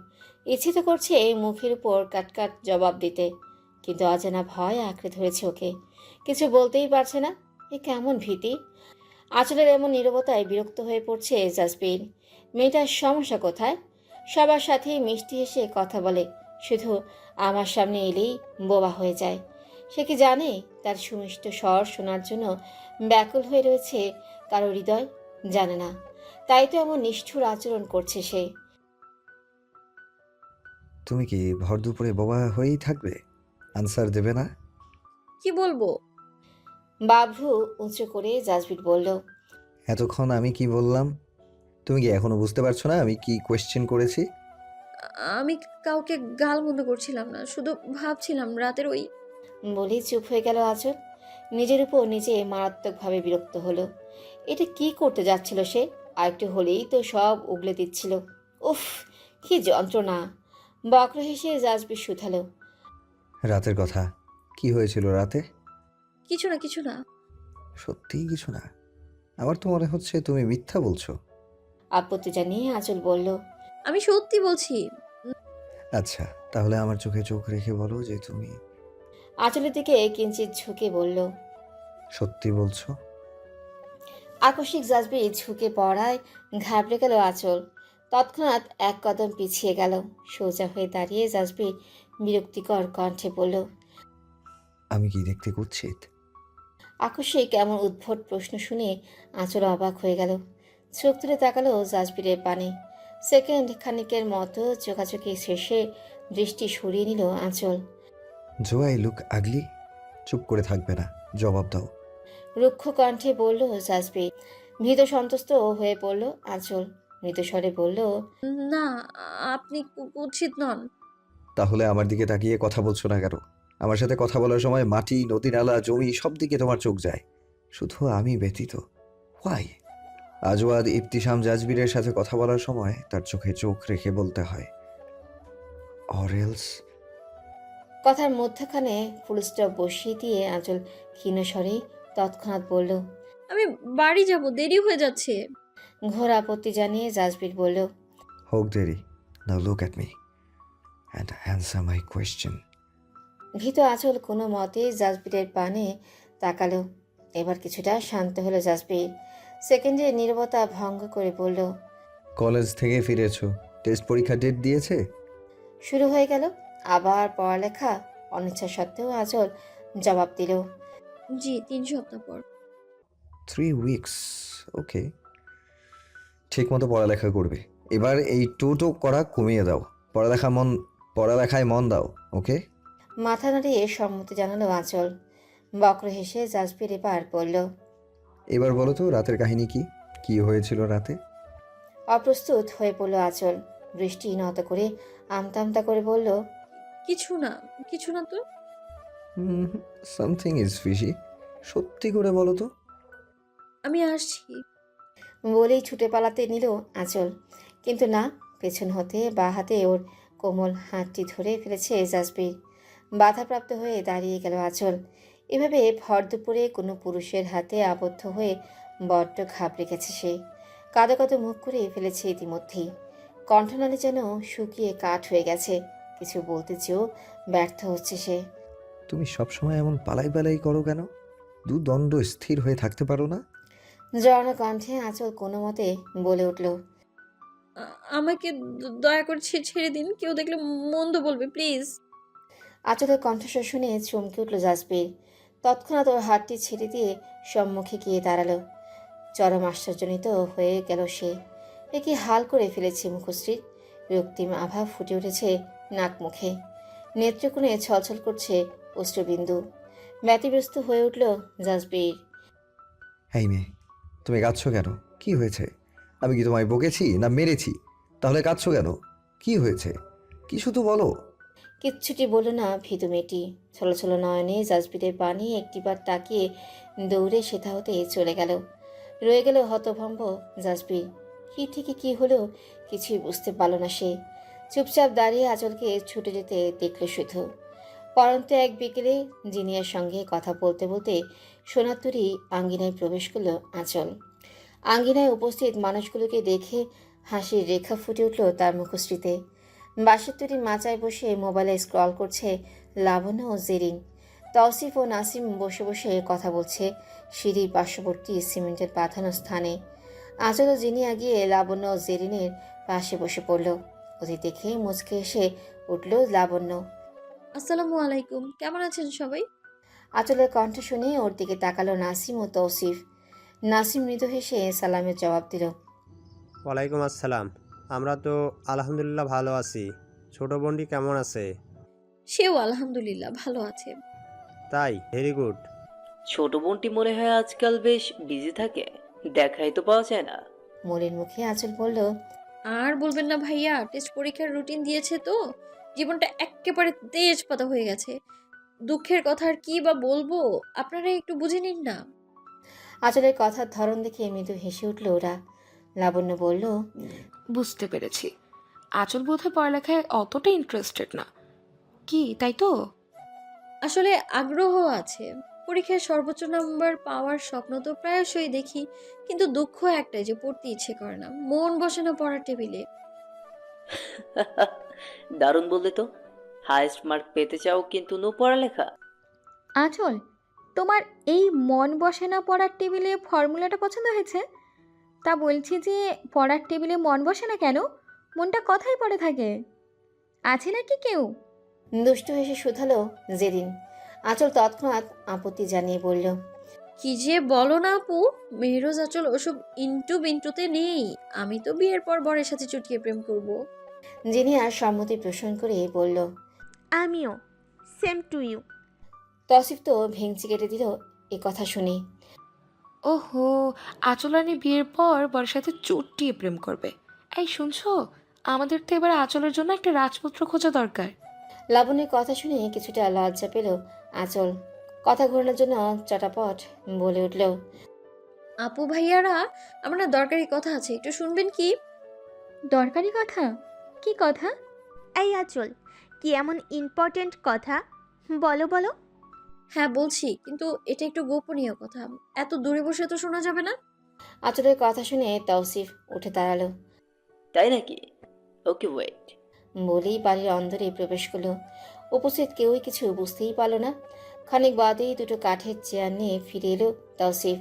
Speaker 3: ইচ্ছে তো করছে মুখের উপর কাটকাট জবাব দিতে, কিন্তু অজানা ভয় আঁকড়ে ধরেছে ওকে। কিছু বলতেই পারছে না। এ কেমন ভীতি! আঁচলের এমন নীরবতায় বিরক্ত হয়ে পড়ছে জাসবির। মেয়েটার সমস্যা কোথায়? সবার সাথেই মিষ্টি হেসে কথা বলে, শুধু আমার সামনে এলেই বোবা হয়ে যায়। সে কি জানে তার সুমিষ্ট স্বর শোনার জন্য ব্যাকুল হয়ে রয়েছে কারো হৃদয়? জানে না, তাই তো এমন নিষ্ঠুর আচরণ করছে সে।
Speaker 10: তুমি কি ভর দুপুরে বোবা হয়েই থাকবে? আনসার দেবে না?
Speaker 6: কি বলবো?
Speaker 3: বাভ্রু উঁচু করে জাজবির বলল।
Speaker 10: এতক্ষণ আমি কি বললাম? তুমি কি এখনো বুঝতে পারছো না আমি কি কোয়েশ্চেন করেছি?
Speaker 6: আমি কাউকে গালমন্দ করছিলাম না, শুধু ভাবছিলাম রাতের ওই।
Speaker 3: বলেই চুপ হয়ে গেল আঁচল। নিজের উপর নিজে মারাত্মকভাবে বিরক্ত হলো। এটা কি করতে যাচ্ছিল সে? আরেকটু হলেই তো সব উগলে দিচ্ছিল। উফ, কি যন্ত্রণা! বক্র হেসে জাজবি শুধালো।
Speaker 10: রাতের কথা কি হয়েছিল রাতে?
Speaker 6: কিছু না, কিছু না।
Speaker 10: সত্যিই কিছু না? আমার তো মনে হচ্ছে তুমি মিথ্যা বলছো।
Speaker 3: আপত্তি জানিয়ে আঁচল বলল।
Speaker 6: আমি সত্যি বলছি।
Speaker 10: আচ্ছা, তাহলে আমার চোখে চোখ রেখে বলো যে তুমি
Speaker 3: আঁচলের দিকে কিঞ্চিত ঝুঁকে বলল।
Speaker 10: সত্যি বলছো?
Speaker 3: আকস্মিক জাজবি ঝুঁকে পড়ায় ঘাবড়ে গেল আঁচল। তৎক্ষণাৎ এক কদম পিছিয়ে গেল। সোজা হয়ে দাঁড়িয়ে জাজবি বিরক্তিকর কণ্ঠে বলল।
Speaker 10: আমি কি দেখতে কুৎসিত?
Speaker 3: আকস্মিক এমন উদ্ভট প্রশ্ন শুনে আঁচল অবাক হয়ে গেল। চোখ তুলে তাকালো জাজবিরের পানে। সেকেন্ড খানিকের মতো চোখাচোখি শেষে দৃষ্টি সরিয়ে নিল আঁচল।
Speaker 10: জো আই লুক আগলি? চুপ করে থাকবে না, জবাব দাও।
Speaker 3: রুক্ষ কণ্ঠে বলল জাজবি। ভীত সন্ত্রস্ত হয়ে পড়ল আঁচল। মৃদুস্বরে বলল।
Speaker 6: না, আপনি কুৎসিত নন।
Speaker 10: তাহলে আমার দিকে তাকিয়ে কথা বলছো না কেন? আমার সাথে কথা বলার সময় মাটি, নদী, নালা, জমি সব দিকে তোমার চোখ যায়, শুধু আমি ব্যতীত। হোয়াই? আজওয়াদ ইবতিসাম জাজবিরের সাথে কথা বলার সময় তার চোখে চোখ রেখে বলতে হয়। অরেলস।
Speaker 3: কথার মধ্যখানে ফুলস্টপ বসিয়ে দিয়ে আঁচল ক্ষীণস্বরে তৎক্ষণাৎ বলল।
Speaker 6: আমি বাড়ি যাব, দেরি হয়ে যাচ্ছে।
Speaker 3: ঘোর আপত্তি জানিয়ে জাজবির বলল।
Speaker 10: হোক দেরি, now look at me and answer my question.
Speaker 3: ভীত আঁচল কোনো মতে জাজবিরের পানে তাকালো। এবার কিছুটা শান্ত হলো জাজবির। সেকেন্ডের নীরবতা ভঙ্গ করে বলল।
Speaker 10: কলেজ থেকে ফিরেছো, টেস্ট পরীক্ষা ডেট দিয়েছে?
Speaker 3: শুরু হয়ে গেল আবার পড়ালেখা। অনিচ্ছা সত্ত্বেও আঁচল জবাব দিল।
Speaker 6: জি, 3 সপ্তাহ পর।
Speaker 10: 3 উইকস, ওকে। ঠিক মতো পড়ালেখা করবে। এবার এই টোটো করা কমিয়ে দাও, পড়ালেখায় মন দাও, ওকে?
Speaker 3: মাথা নাড়িয়ে সম্মতি জানালো আঁচল। বক্র হেসে জাজবির এবার বলল।
Speaker 10: এবার বলো তো রাতের কাহিনী কি? কি হয়েছিল রাতে?
Speaker 3: অপ্রস্তুত হয়ে পড়ল আঁচল। দৃষ্টি নত করে আমতা আমতা করে বলল।
Speaker 6: কিছু না, কিছু না তো।
Speaker 10: Something is fishy. সত্যি করে বলো তো।
Speaker 6: আমি আসছি।
Speaker 3: বলেই ছুটে পালাতে নিল আঁচল। কিন্তু না, পেছন হতে বা হাতে ওর কোমল হাতটি ধরে ফেলেছে জাজবির। বাধাপ্রাপ্ত হয়ে দাঁড়িয়ে গেল আঁচল। এভাবে ভর দুপুরে কোনো পুরুষের হাতে আবদ্ধ হয়ে বড্ড ঘাবড়ে গেছে সে। কাঁদো কাঁদো মুখ করে ফেলেছে ইতিমধ্যেই। কণ্ঠনালী যেন শুকিয়ে কাঠ হয়ে গেছে। কিছু বলতে চেয়েও ব্যর্থ হচ্ছে সে।
Speaker 10: তুমি সবসময় এমন পালাই পালাই করো কেন? দুদণ্ড স্থির হয়ে থাকতে পারো না?
Speaker 3: জড়ান কণ্ঠে আঁচল কোনো মতে বলে উঠল।
Speaker 6: আমাকে দয়া করে ছেড়ে দিন, কেউ দেখলে মন্দ বলবে, প্লিজ।
Speaker 3: আঁচলের কণ্ঠস্বর শুনে চমকে উঠল জাজবির। তৎক্ষণাৎ ওর হাতটি ছেড়ে দিয়ে সম্মুখে গিয়ে দাঁড়ালো। চরম আশ্চর্যজনিত হয়ে গেল সে। এ কি হাল করে ফেলেছে মুখশ্রীর। রক্তিম আভা ফুটে উঠেছে নাক মুখে। নেত্রকোণে ছলছল করছে অশ্রুবিন্দু। ব্যতিব্যস্ত হয়ে উঠল জাজবির।
Speaker 10: এই মেয়ে, তুমি কাঁদছো কেন? কি হয়েছে? আমি কি তোমায় বকেছি না মেরেছি? তাহলে কাঁদছো কেন? কি হয়েছে? কিছু তো বলো।
Speaker 3: কিচ্ছুটি বলল না ভীতু মেয়েটি। ছলছল নয়নে জাজবিরের পানি একটিবার তাকিয়ে দৌড়ে সেথা হতে চলে গেল। রয়ে গেল হতভম্ব জাজবির। কি থেকে কি হলো কিছুই বুঝতে পারল না সে। চুপচাপ দাঁড়িয়ে আঁচলকে ছুটে যেতে দেখল শুধু। পরন্ত এক বিকেলে জিনিয়ার সঙ্গে কথা বলতে বলতে সোনাতুরি আঙ্গিনায় প্রবেশ করল আঁচল। আঙ্গিনায় উপস্থিত মানুষগুলোকে দেখে হাসির রেখা ফুটে উঠল তার মুখশ্রীতে। বাঁশের তৈরি মাচায় বসে মোবাইলে স্ক্রল করছে লাবণ্য ও জেরিন। তৌসিফ ও নাসিম বসে বসে কথা বলছে সিঁড়ির পার্শ্ববর্তী সিমেন্টের বাঁধানো স্থানে। আঁচল ও জিনিয়া গিয়ে লাবণ্য ও জেরিনের পাশে বসে পড়ল। ওদের দেখে মুচকে এসে উঠল লাবণ্য।
Speaker 6: আসসালামু আলাইকুম, কেমন আছেন সবাই?
Speaker 3: আঁচলের কণ্ঠ শুনে ওর দিকে তাকালো নাসিম ও তৌসিফ। নাসিম মৃদু হেসে সালামের জবাব দিল।
Speaker 8: ওয়ালাইকুম আসসালাম। আমরা তো আলহামদুলিল্লাহ ভালো আছি। ছোট বোনটি কেমন আছে?
Speaker 6: সেও আলহামদুলিল্লাহ ভালো আছে।
Speaker 8: তাই, ভেরি গুড।
Speaker 1: ছোট বোনটি মনে হয় আজকাল বেশ বিজি থাকে, দেখাই তো পাওয়া যায় না।
Speaker 3: মোড়ের মুখে আঁচল বলল।
Speaker 6: আর বলবেন না ভাইয়া, টেস্ট পরীক্ষার রুটিন দিয়েছে তো জীবনটা একেবারে তেজপাতা হয়ে গেছে। দুঃখের কথা আর কি বা বলবো, আপনারা একটু বুঝে নিন না।
Speaker 3: আঁচলের কথার ধরন দেখে মৃদু হেসে উঠল ওরা। লাবণ্য বলল।
Speaker 5: বুঝতে পেরেছি, আঁচল বোধহয় পড়ালেখায় অতটা ইন্টারেস্টেড না, কি তাই তো?
Speaker 6: আসলে আগ্রহ আছে, পরীক্ষায় সর্বোচ্চ নাম্বার পাওয়ার স্বপ্ন তো প্রায়শই দেখি, কিন্তু দুঃখ একটাই যে পড়তে ইচ্ছে করে না, মন বসে না পড়ার টেবিলে।
Speaker 1: দারুণ বললে তো। হাইস্ট মার্ক পেতে চাও কিন্তু নো পড়ালেখা।
Speaker 9: আঁচল, তোমার এই মন বসে না পড়ার টেবিলে ফর্মুলাটা পছন্দ হয়েছে? তা বলছি যে পড়ার টেবিলে মন বসে না কেন? মনটা কথাই পড়ে থাকে। আছে নাকি কেউ?
Speaker 3: দুষ্টু হেসে শুধালো জেরিন। আঁচল তৎক্ষণাৎ আপত্তি জানিয়ে বলল।
Speaker 6: কি যে বলো না আপু, মেহরোজ আচল ওসব ইন্টু বিন্টুতে নেই। আমি তো বিয়ের পর বরের সাথে চুটিয়ে প্রেম করব।
Speaker 3: জিনিয়া সম্মতি পোষণ করে বলল।
Speaker 4: আমিও, সেম টু ইউ।
Speaker 3: তৌসিফ তো ভেঙচি কেটে দিল এ কথা শুনে।
Speaker 5: ওহো, আঁচলানি বিয়ের পর বরের সাথে চুটিয়ে প্রেম করবে? এই শুনছো, আমাদের তো এবার আঁচলের জন্য একটা রাজপুত্র খোঁজা দরকার।
Speaker 3: লাবণ্যের কথা শুনে কিছুটা লজ্জা পেল আঁচল। কথা ঘোরানোর জন্য চটাপট বলে উঠল।
Speaker 6: আপু ভাইয়ারা, আমার না দরকারি কথা আছে, একটু শুনবেন কি?
Speaker 9: দরকারি কথা? কি কথা?
Speaker 4: এই আঁচল, কি এমন ইম্পর্ট্যান্ট কথা? বলো বলো।
Speaker 6: হ্যাঁ বলছি, কিন্তু এটা একটু গোপনীয় কথা, এত দূরে বসে তো শোনা যাবে না।
Speaker 3: আঁচলের কথা শুনে তৌসিফ উঠে দাঁড়ালো।
Speaker 1: তাই নাকি? ওকে, ওয়েট।
Speaker 3: বলেই বাড়ির অন্দরে প্রবেশ করলো। উপস্থিত কেউই কিছু বুঝতেই পারল না। খানিক বাদেই দুটো কাঠের চেয়ার নিয়ে ফিরে এলো তৌসিফ।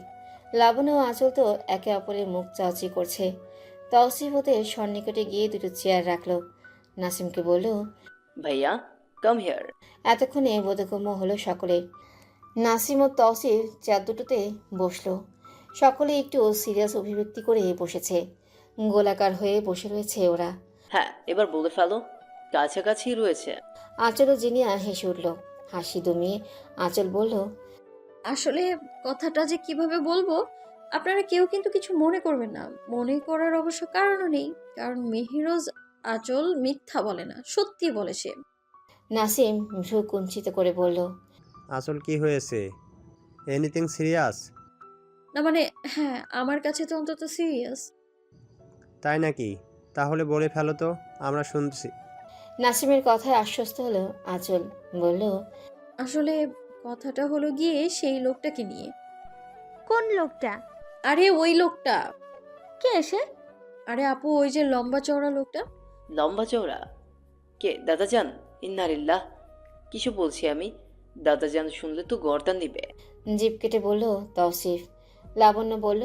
Speaker 3: লাবণ্য ও আঁচল তো একে অপরের মুখ চাওয়াচি করছে। তৌসিফ ওদের সন্নিকটে গিয়ে দুটো চেয়ার রাখলো। নাসিমকে বলল।
Speaker 1: ভাইয়া, কাম হিয়ার।
Speaker 3: এতক্ষণে বোধগম্য হলো সকলে। নাসিম ও তৌসিফ চেয়ার দুটোতে বসলো। সকলে একটু সিরিয়াস অভিব্যক্তি করে বসেছে। গোলাকার হয়ে বসে রয়েছে ওরা।
Speaker 1: হ্যাঁ, এবার বলে ফেলো। কাছাকাছি রয়েছে।
Speaker 3: আঁচল ও জিনিয়া হেসে উঠল। হাসি দমিয়ে আঁচল বলল।
Speaker 6: আসলে কথাটা যে কিভাবে বলবো, আপনারা কেউ কিন্তু কিছু মনে করবেন না। মনে করার অবশ্য কারণও নেই, কারণ মেহরোজ আঁচল মিথ্যা বলে না, সত্যি বলে সে।
Speaker 3: নাসিম ভ্রু কুঞ্চিত করে বলল।
Speaker 8: আসল কি হয়েছে? Anything serious?
Speaker 6: না মানে, হ্যাঁ আমার কাছে তো অন্তত সিরিয়াস।
Speaker 8: তাই নাকি? তাহলে বলে ফেলো তো, আমরা শুনছি।
Speaker 3: নাসিমের কথায় আশ্বস্ত হলো আঁচল। বলল।
Speaker 6: আসলে কথাটা হলো গিয়ে সেই লোকটাকে নিয়ে।
Speaker 4: কোন লোকটা?
Speaker 6: আরে ওই লোকটা।
Speaker 9: কে এসে?
Speaker 6: আরে আপু, ওই যে লম্বা চওড়া লোকটা।
Speaker 1: লম্বা চওড়া? কে, দাদাজান? ইন্নালিল্লাহ, কিছু বলছি আমি। দাদাজান শুনলে তো গর্দান দিবে।
Speaker 3: জিভ কেটে বলল তৌসিফ। লাবণ্য বলল।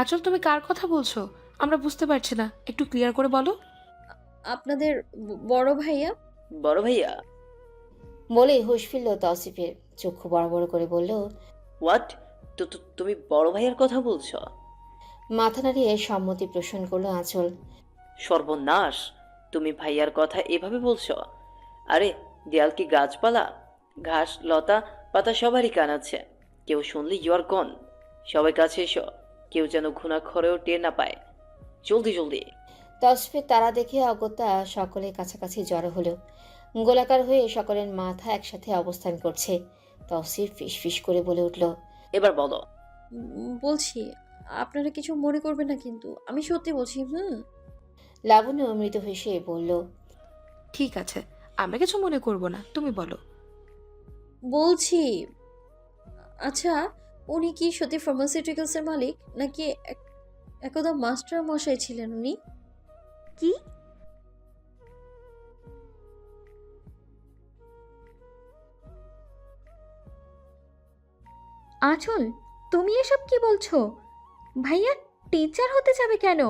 Speaker 5: আঁচল, তুমি কার কথা বলছো? আমরা বুঝতে পারছি না, একটু ক্লিয়ার করে বলো।
Speaker 6: আপনাদের বড় ভাইয়া।
Speaker 1: বড় ভাইয়া?
Speaker 3: বলেই হুঁশ ফিরল তৌসিফের। চক্ষু বড় বড় করে বলল।
Speaker 1: হোয়াট? তুমি বড় ভাইয়ার কথা বলছো?
Speaker 3: মাথা নাড়িয়ে সম্মতি পোষণ করলো আঁচল।
Speaker 1: সর্বনাশ, তুমি ভাইয়ার কথা এভাবে বলছো? আরে, দেয়াল কি গাছপালা? ঘাস লতা পাতা সবারই কান আছে। কেউ শুনলে ইউ আর গন। সবাই কাছে এসো, কেউ যেন ঘুণাক্ষরেও টের না পায়। জলদি জলদি।
Speaker 3: তৌসিফের তারা দেখে অগত্যা সকলের কাছাকাছি জড়ো হলো। গোলাকার হয়ে সকলের মাথা একসাথে অবস্থান করছে। তৌসিফ ফিসফিস করে বলে উঠল।
Speaker 1: এবার বলো।
Speaker 6: বলছি, আপনারা কিছু মনে করবেন না কিন্তু, আমি সত্যি বলছি।
Speaker 3: লাবণ্য মৃদু হেসে বলল।
Speaker 5: ঠিক আছে, আমরা কিছু মনে করব না, তুমি বলো।
Speaker 6: বলছি, আচ্ছা উনি কি সত্যি ফার্মাসিউটিক্যালসের মালিক, নাকি একদা মাস্টার মশাই ছিলেন উনি?
Speaker 4: কি?
Speaker 9: আঁচল, তুমি এসব কি বলছো? ভাইয়া টিচার হতে যাবে কেন?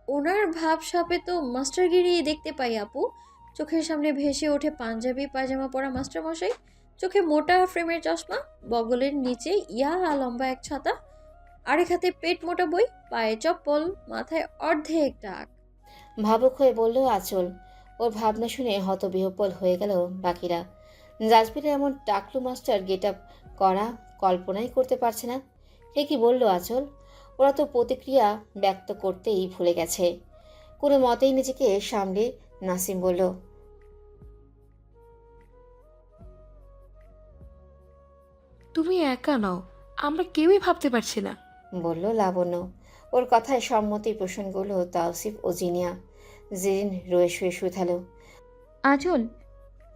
Speaker 6: ওনার ভাবসাপে তো মাস্টারগিরি দেখতে পাই আপু। চোখের সামনে ভেসে ওঠে পাঞ্জাবি পায়জামা পরা মাস্টার মশাই, চোখে মোটা ফ্রেমের চশমা, বগলের নিচে লম্বা এক ছাতা, আরেক হাতে পেট মোটা বই, পায়ে চপ্পল, মাথায় অর্ধেক টাক।
Speaker 3: ভাবুক হয়ে বলল আঁচল। ওর ভাবনা শুনে হতবিহ্বল হয়ে গেল বাকিরা। জাজবিরের এমন টাকলু মাস্টার গেট আপ করা কল্পনাই করতে পারছে না। কে কি বলল আঁচল? ওরা তো প্রতিক্রিয়া ব্যক্ত করতেই ভুলে গেছে। কোনো মতেই নিজেকে সামলে নাসিম বলল,
Speaker 5: তুমি একা নও, আমরা কেউই ভাবতে পারছি না।
Speaker 3: বলল লাবণ্য। ওর কথায় সম্মতি পোষণ করল তাওসিফ ও জিনিয়া। জেরিন রয়ে শুয়ে শুধালো,
Speaker 9: আঁচল,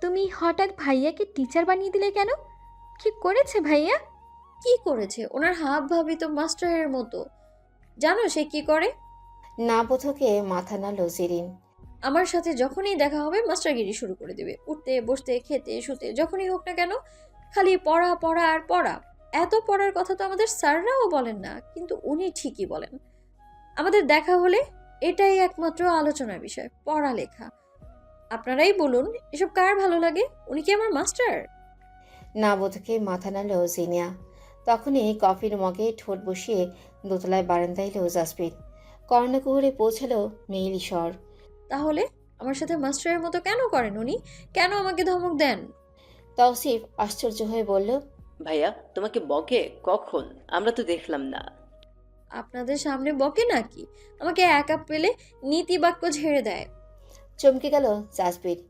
Speaker 9: তুমি হঠাৎ ভাইয়াকে টিচার বানিয়ে দিলে কেন? কি করেছে ভাইয়া?
Speaker 6: কি করেছে? ওনার হাব ভাবি তো মাস্টারের মতো। জানো সে কি করে?
Speaker 3: না বোধকে মাথা নাড়ল জেরিন।
Speaker 6: আমার সাথে যখনই দেখা হবে মাস্টারগিরি শুরু করে দেবে। উঠতে বসতে খেতে শুতে যখনই হোক না কেন খালি পড়া পড়া আর পড়া। এত পড়ার কথা তো আমাদের স্যাররাও বলেন না, কিন্তু উনি ঠিকই বলেন। আমাদের দেখা হলে এটাই একমাত্র আলোচনার বিষয়, পড়ালেখা। আপনারাই বলুন, এসব কার ভালো লাগে? উনি কি আমার মাস্টার?
Speaker 3: না বোধকে মাথা নাড়ল জিনিয়া। তখনই কফির মগে ঠোঁট বসিয়ে দোতলায় বারান্দায় এলো জাসপ্রিত। কর্ণকুহরে পৌঁছালো মেইলি স্বর।
Speaker 6: তাহলে আমার সাথে মাস্টারের মতো কেন করেন উনি? কেন আমাকে ধমক দেন?
Speaker 3: তৌসিফ আশ্চর্য হয়ে বলল,
Speaker 1: ভাইয়া তোমাকে বকে কখন? আমরা তো দেখলাম না।
Speaker 6: আপনাদের সামনে বকে নাকি? আমাকে একা পেলে নীতি বাক্য ঝেড়ে দেয়।
Speaker 3: চমকে গেল জাসপ্রিত।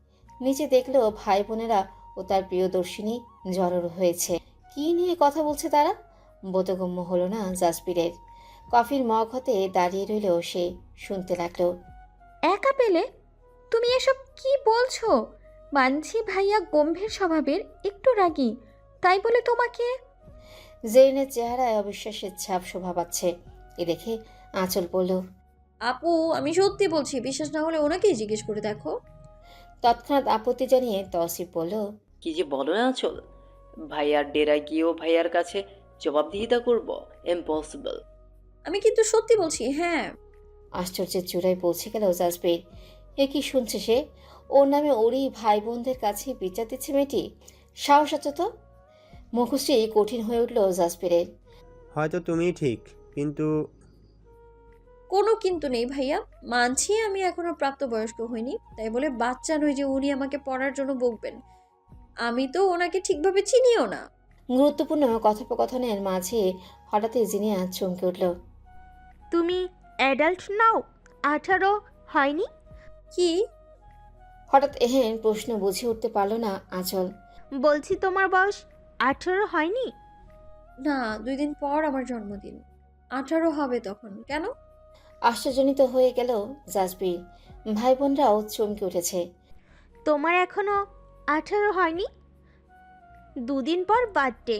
Speaker 3: নিচে দেখলো ভাই বোনেরা ও তার প্রিয়দর্শিনী জড়ো হয়েছে। কি নিয়ে কথা বলছে তারা? বোধগম্য হলো না জাসপ্রিতের। কফির মগ হতে দাঁড়িয়ে রইল সে, শুনতে লাগলো।
Speaker 9: একা পেলে? তুমি এসব কি বলছো? মানছি ভাইয়া গম্ভীর স্বভাবের, একটু রাগী, তাই বলে তোমাকে?
Speaker 3: জেরিনের চেহারায় অবিশ্বাসের ছাপ শোভা পাচ্ছে। এ দেখে আঁচল বলল,
Speaker 6: আপু আমি সত্যি বলছি, বিশ্বাস না হলে ওনাকেই জিজ্ঞেস করে দেখো।
Speaker 3: তৎক্ষণাৎ আপত্তি জানিয়ে তৌসিফ বলল,
Speaker 1: কি যে বলো না আঁচল, ভাইয়ার ডেরায় গিয়েও ভাইয়ার কাছে জবাবদিহিতা করব? ইম্পসিবল।
Speaker 6: আমি কিন্তু সত্যি বলছি, হ্যাঁ।
Speaker 3: আশ্চর্যের চূড়ায় পৌঁছে গেল জাসপ্রিত। এ কি শুনছে সে? ওর নামে ওরই ভাই বোনদের কাছে বিচার দিচ্ছে মেয়েটি। সাহস আছে তো? মুখশ্রী কঠিন হয়ে উঠল জাসপ্রিতের।
Speaker 8: হয়তো তুমিই ঠিক, কিন্তু
Speaker 6: কোনো কিন্তু নেই ভাইয়া। মানছি আমি এখনো প্রাপ্তবয়স্ক হইনি, তাই বলে বাচ্চা নই যে উনি আমাকে পড়ার জন্য বকবেন। আমি তো ওনাকে ঠিকভাবে চিনিও না।
Speaker 3: গুরুত্বপূর্ণ কথোপকথনের মাঝে হঠাৎই জিনিয়া চমকে উঠল।
Speaker 4: তুমি অ্যাডাল্ট নাও? 18 হয়নি?
Speaker 6: কি?
Speaker 3: হঠাৎ এহেন প্রশ্ন বুঝে উঠতে পারল না আঁচল।
Speaker 4: বলছি তোমার বয়স 18 হয়নি?
Speaker 6: না, 2 দিন পর আমার জন্মদিন। 18 হবে তখন। কেন?
Speaker 3: আশ্চর্যজনিত হয়ে গেল জাসপ্রিত। ভাই বোনরাও চমকে উঠেছে।
Speaker 4: তোমার এখনো 18 হয়নি? 2 দিন পর birthday.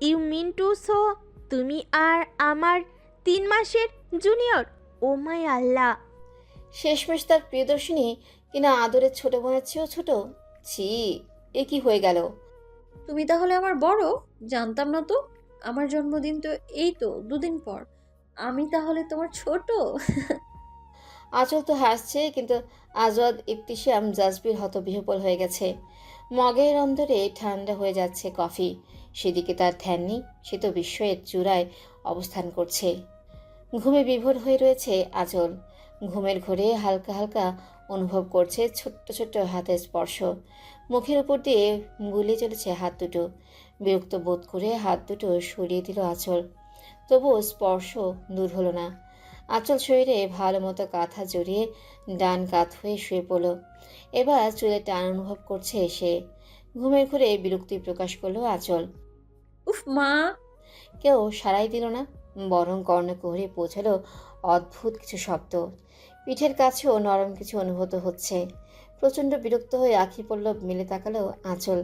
Speaker 4: You mean to so তুমি আর আমার 3 মাসের জুনিয়র? ও মাই আল্লাহ!
Speaker 3: শেষমেশ তার প্রিয়দর্শিনী কিনা আদরের ছোট বোনের চেয়েও ছোট। ছি, এ কি হয়ে গেল?
Speaker 6: তুমি তাহলে আমার বড়? জানতাম না তো। আমার জন্মদিন তো এই তো 2 দিন পর। আমি তাহলে তোমার ছোট?
Speaker 3: আঁচল তো হাসছে, কিন্তু আজওয়াদ ইবতিসাম জাসবির হতবিহ্বল হয়ে গেছে। মগের অন্দরে ঠান্ডা হয়ে যাচ্ছে কফি। সেদিকে তার ধ্যান নেই। সে তো বিস্ময়ের চূড়ায় অবস্থান করছে। ঘুমে বিভোর হয়ে রয়েছে আঁচল। ঘুমের ঘোরে হালকা হালকা অনুভব করছে ছোট্ট ছোট্ট হাতের স্পর্শ। মুখের উপর দিয়ে বুলিয়ে চলেছে হাত দুটো। বিরক্ত বোধ করে হাত দুটো সরিয়ে দিল আঁচল। তবুও স্পর্শ দূর হলো না। আঁচল শরীরে ভালো মতো কাঁথা জড়িয়ে ডান কাত হয়ে শুয়ে পড়ল। এবার চুলে টান অনুভব করছে সে। ঘুমের ঘুরে বিরক্তি প্রকাশ করলো আঁচল।
Speaker 6: উফ মা!
Speaker 3: কেউ সারাই দিল না, বরং কর্ণকুহরে পৌঁছালো অদ্ভুত কিছু শব্দ। পিঠের কাছেও নরম কিছু অনুভূত হচ্ছে। প্রচণ্ড বিরক্ত হয়ে আখি পল্লব মেলে তাকালো আঁচল।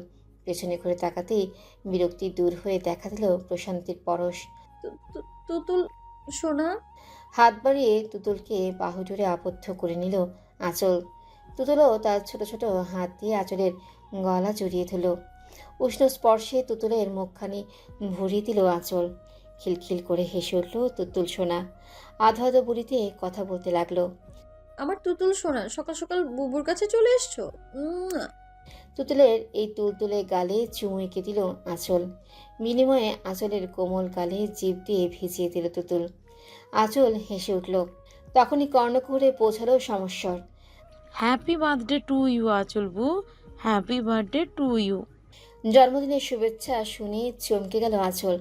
Speaker 3: পেছনে ঘুরে তাকাতেই বিরক্তি দূর হয়ে দেখা দিল প্রশান্তির পরশ।
Speaker 6: তুতুল সোনা।
Speaker 3: হাত বাড়িয়ে তুতুলকে বাহু জুড়ে আবদ্ধ করে নিল আঁচল। তুতুলও তার ছোট ছোট হাত দিয়ে আঁচলের গলা জড়িয়ে ধরল। উষ্ণ স্পর্শে তুতুলের মুখখানি ভরিয়ে দিল আঁচল। খিলখিল করে হেসে উঠল তুতুল সোনা। আধো আধো বুড়িতে কথা বলতে লাগলো।
Speaker 6: আমার তুতুল সোনা, সকাল সকাল বুবুর কাছে চলে এসছো?
Speaker 3: তুতুলের এই তুলতুলে গালে চুমু এঁকে দিল আঁচল। বিনিময়ে আঁচলের কোমল গালে জিভ দিয়ে ভিজিয়ে দিল তুতুল। আঁচল হেসে উঠল। তখনই কর্ণকুহরে পৌঁছালো সমস্বর।
Speaker 11: হ্যাপি বার্থডে টু ইউ আচল বু, হ্যাপি বার্থডে টু ইউ।
Speaker 3: জন্মদিনের শুভেচ্ছা শুনে চমকে গেল আঁচল।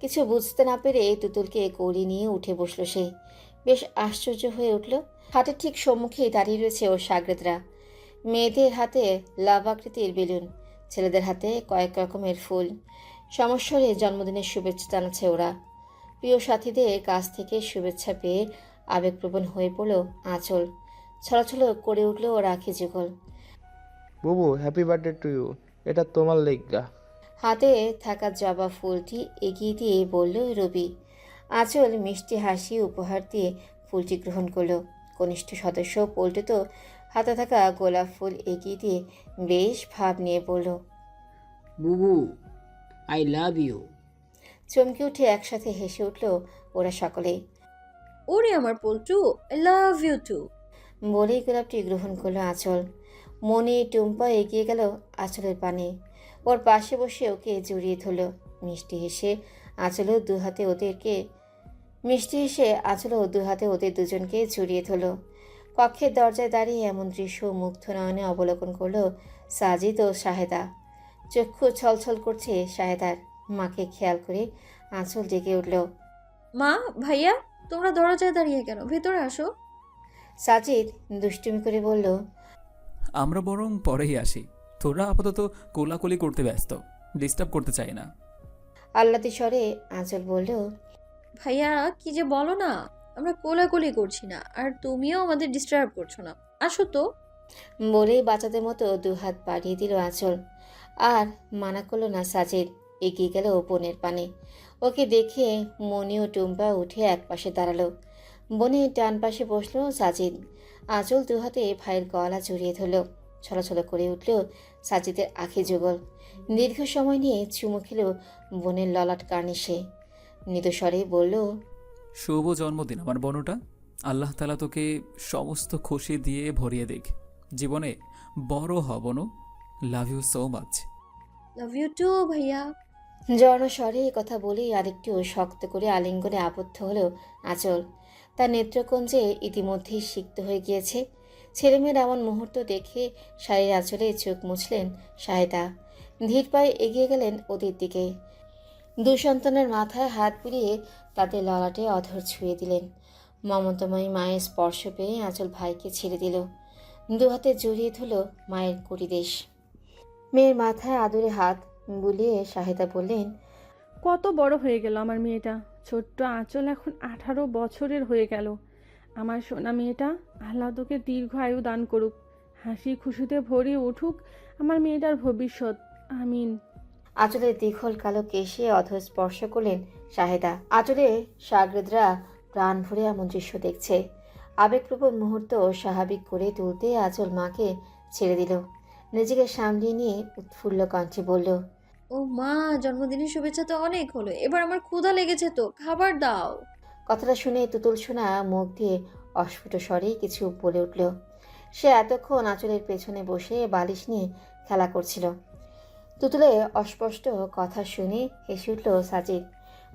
Speaker 3: কিছু বুঝতে না পেরে তুতুলকে কোলে নিয়ে উঠে বসলো সে। বেশ আশ্চর্য হয়ে উঠল। হাটের ঠিক সম্মুখেই দাঁড়িয়ে রয়েছে ওর শাগরেদরা। মেয়েদের হাতে লাভ আকৃতির বেলুন, ছেলেদের হাতে কয়েক রকমের ফুল। সমস্বরে জন্মদিনের শুভেচ্ছা জানাচ্ছে ওরা। প্রিয় সাথীদের কাছ থেকে শুভেচ্ছা পেয়ে আবেগপ্রবণ হয়ে পড়ল আঁচল। ছলাছল করে উঠল ওর আঁখি যুগল।
Speaker 7: বুবু হ্যাপি বার্থডে টু ইউ, এটা তোমার লেগা।
Speaker 3: হাতে থাকা জবা ফুলটি এগিয়ে দিয়ে বলল রবি। আঁচল মিষ্টি হাসি উপহার দিয়ে ফুলটি গ্রহণ করলো। কনিষ্ঠ সদস্য পল্টু তো হাতে থাকা গোলাপ ফুল এগিয়ে দিয়ে বেশ ভাব নিয়ে বলল,
Speaker 11: বুবু আই লাভ ইউ।
Speaker 3: চমকে উঠে একসাথে হেসে উঠল ওরা সকলেই।
Speaker 6: ওরে আমার Paltu, I love you too.
Speaker 3: বলেই গোলাপটি গ্রহণ করলো আঁচল। মনে টুম্পা এগিয়ে গেল আঁচলের পানে। ওর পাশে বসে ওকে জড়িয়ে ধরল। মিষ্টি হেসে আঁচলও দু হাতে ওদের দুজনকে জড়িয়ে ধরল। কক্ষের দরজায় দাঁড়িয়ে এমন দৃশ্য মুগ্ধ নয়নে অবলোকন করলো সাজিদ ও শাহেদা। চক্ষু ছলছল করছে শাহেদার। মাকে খেয়াল করে আঁচল জেগে উঠল।
Speaker 6: মা, ভাইয়া, তোমরা দরজায় দাঁড়িয়ে কেন? ভেতরে আসো।
Speaker 3: সাজিদ দুষ্টুমি করে বলল,
Speaker 12: আমরা বরং পরেই আসি, তোরা আপাতত কোলাকুলি করতে ব্যস্ত, ডিস্টার্ব করতে চাই না।
Speaker 3: আহ্লাদি স্বরে আঁচল বলল,
Speaker 6: ভাইয়া কি যে বলো না, আমরা কোলাকুলি করছি না, আর তুমিও আমাদের ডিস্টার্ব করছো না, আসো তো।
Speaker 3: বলেই বাচ্চাদের মতো দুহাত বাড়িয়ে দিল আঁচল। আর মানা করলো না সাজিদ। এগিয়ে গেল বোনের পানে। ওকে দেখে মনি ও টুম্পা উঠে একপাশে দাঁড়ালো। বোনের ডান পাশে বসলো সাজিদ। আঁচল দুহাতে ভাইয়ের গলা জড়িয়ে ধরল। ছলাছল করে উঠল সাজিদের আঁখি যুগল। দীর্ঘ সময় নিয়ে চুমু খেল বোনের ললাট কার্নিশে। মৃদুস্বরে বলল,
Speaker 12: শুভ জন্মদিন আমার বনুটা, আল্লাহ তালা তোকে সমস্ত খুশি দিয়ে ভরিয়ে দিক, জীবনে বড় হবনো। Love you so much.
Speaker 6: Love you too ভাইয়া।
Speaker 3: জর্ণস্বরে কথা বলেই আরেকটু শক্ত করে আলিঙ্গনে আবদ্ধ হলো আঁচল। তার নেত্রকুঞ্জে ইতিমধ্যেই সিক্ত হয়ে গিয়েছে। ছেলেমেয়ের এমন মুহূর্ত দেখে শাড়ির আঁচলে চোখ মুছলেন শাহেদা। ধীর পায়ে এগিয়ে গেলেন ওদের দিকে। দুঃসন্তানের মাথায় হাত বুলিয়ে তাদের ললাটে অধর ছুঁয়ে দিলেন। মমতাময়ী মায়ের স্পর্শ পেয়ে আঁচল ভাইকে ছেড়ে দিল। দুহাতে জড়িয়ে ধরল মায়ের করিদেশ। মেয়ের মাথায় আদুরে হাত বুলিয়ে শাহেদা বললেন,
Speaker 13: কত বড় হয়ে গেল আমার মেয়েটা। ছোট্ট আঁচল এখন 18 বছরের হয়ে গেল। আমার সোনা মেয়েটা, আল্লাহ তোকে দীর্ঘ আয়ু দান করুক, হাসি খুশিতে ভরিয়ে উঠুক আমার মেয়েটার ভবিষ্যৎ, আমিন।
Speaker 3: আঁচলের দীঘল কালো কেশে অধর স্পর্শ করলেন শাহেদা। আঁচলে শাগরেদরা প্রাণ ভরে এমন দৃশ্য দেখছে। আবেগপ্রবণ মুহূর্ত স্বাভাবিক করে তুলতে আঁচল মাকে ছেড়ে দিল। নিজেকে সামলিয়ে নিয়ে উৎফুল্ল কণ্ঠে বলল,
Speaker 6: ও মা, জন্মদিনের শুভেচ্ছা তো অনেক হলো, এবার আমার ক্ষুধা লেগেছে, তো খাবার দাও।
Speaker 3: কথাটা শুনে তুতুল সোনা মুখ দিয়ে অস্ফুট স্বরে কিছু বলে উঠল। সে এতক্ষণ আঁচলের পেছনে বসে বালিশ নিয়ে খেলা করছিল। তুতুলের অস্পষ্ট কথা শুনে হেসে উঠল সাজিদ।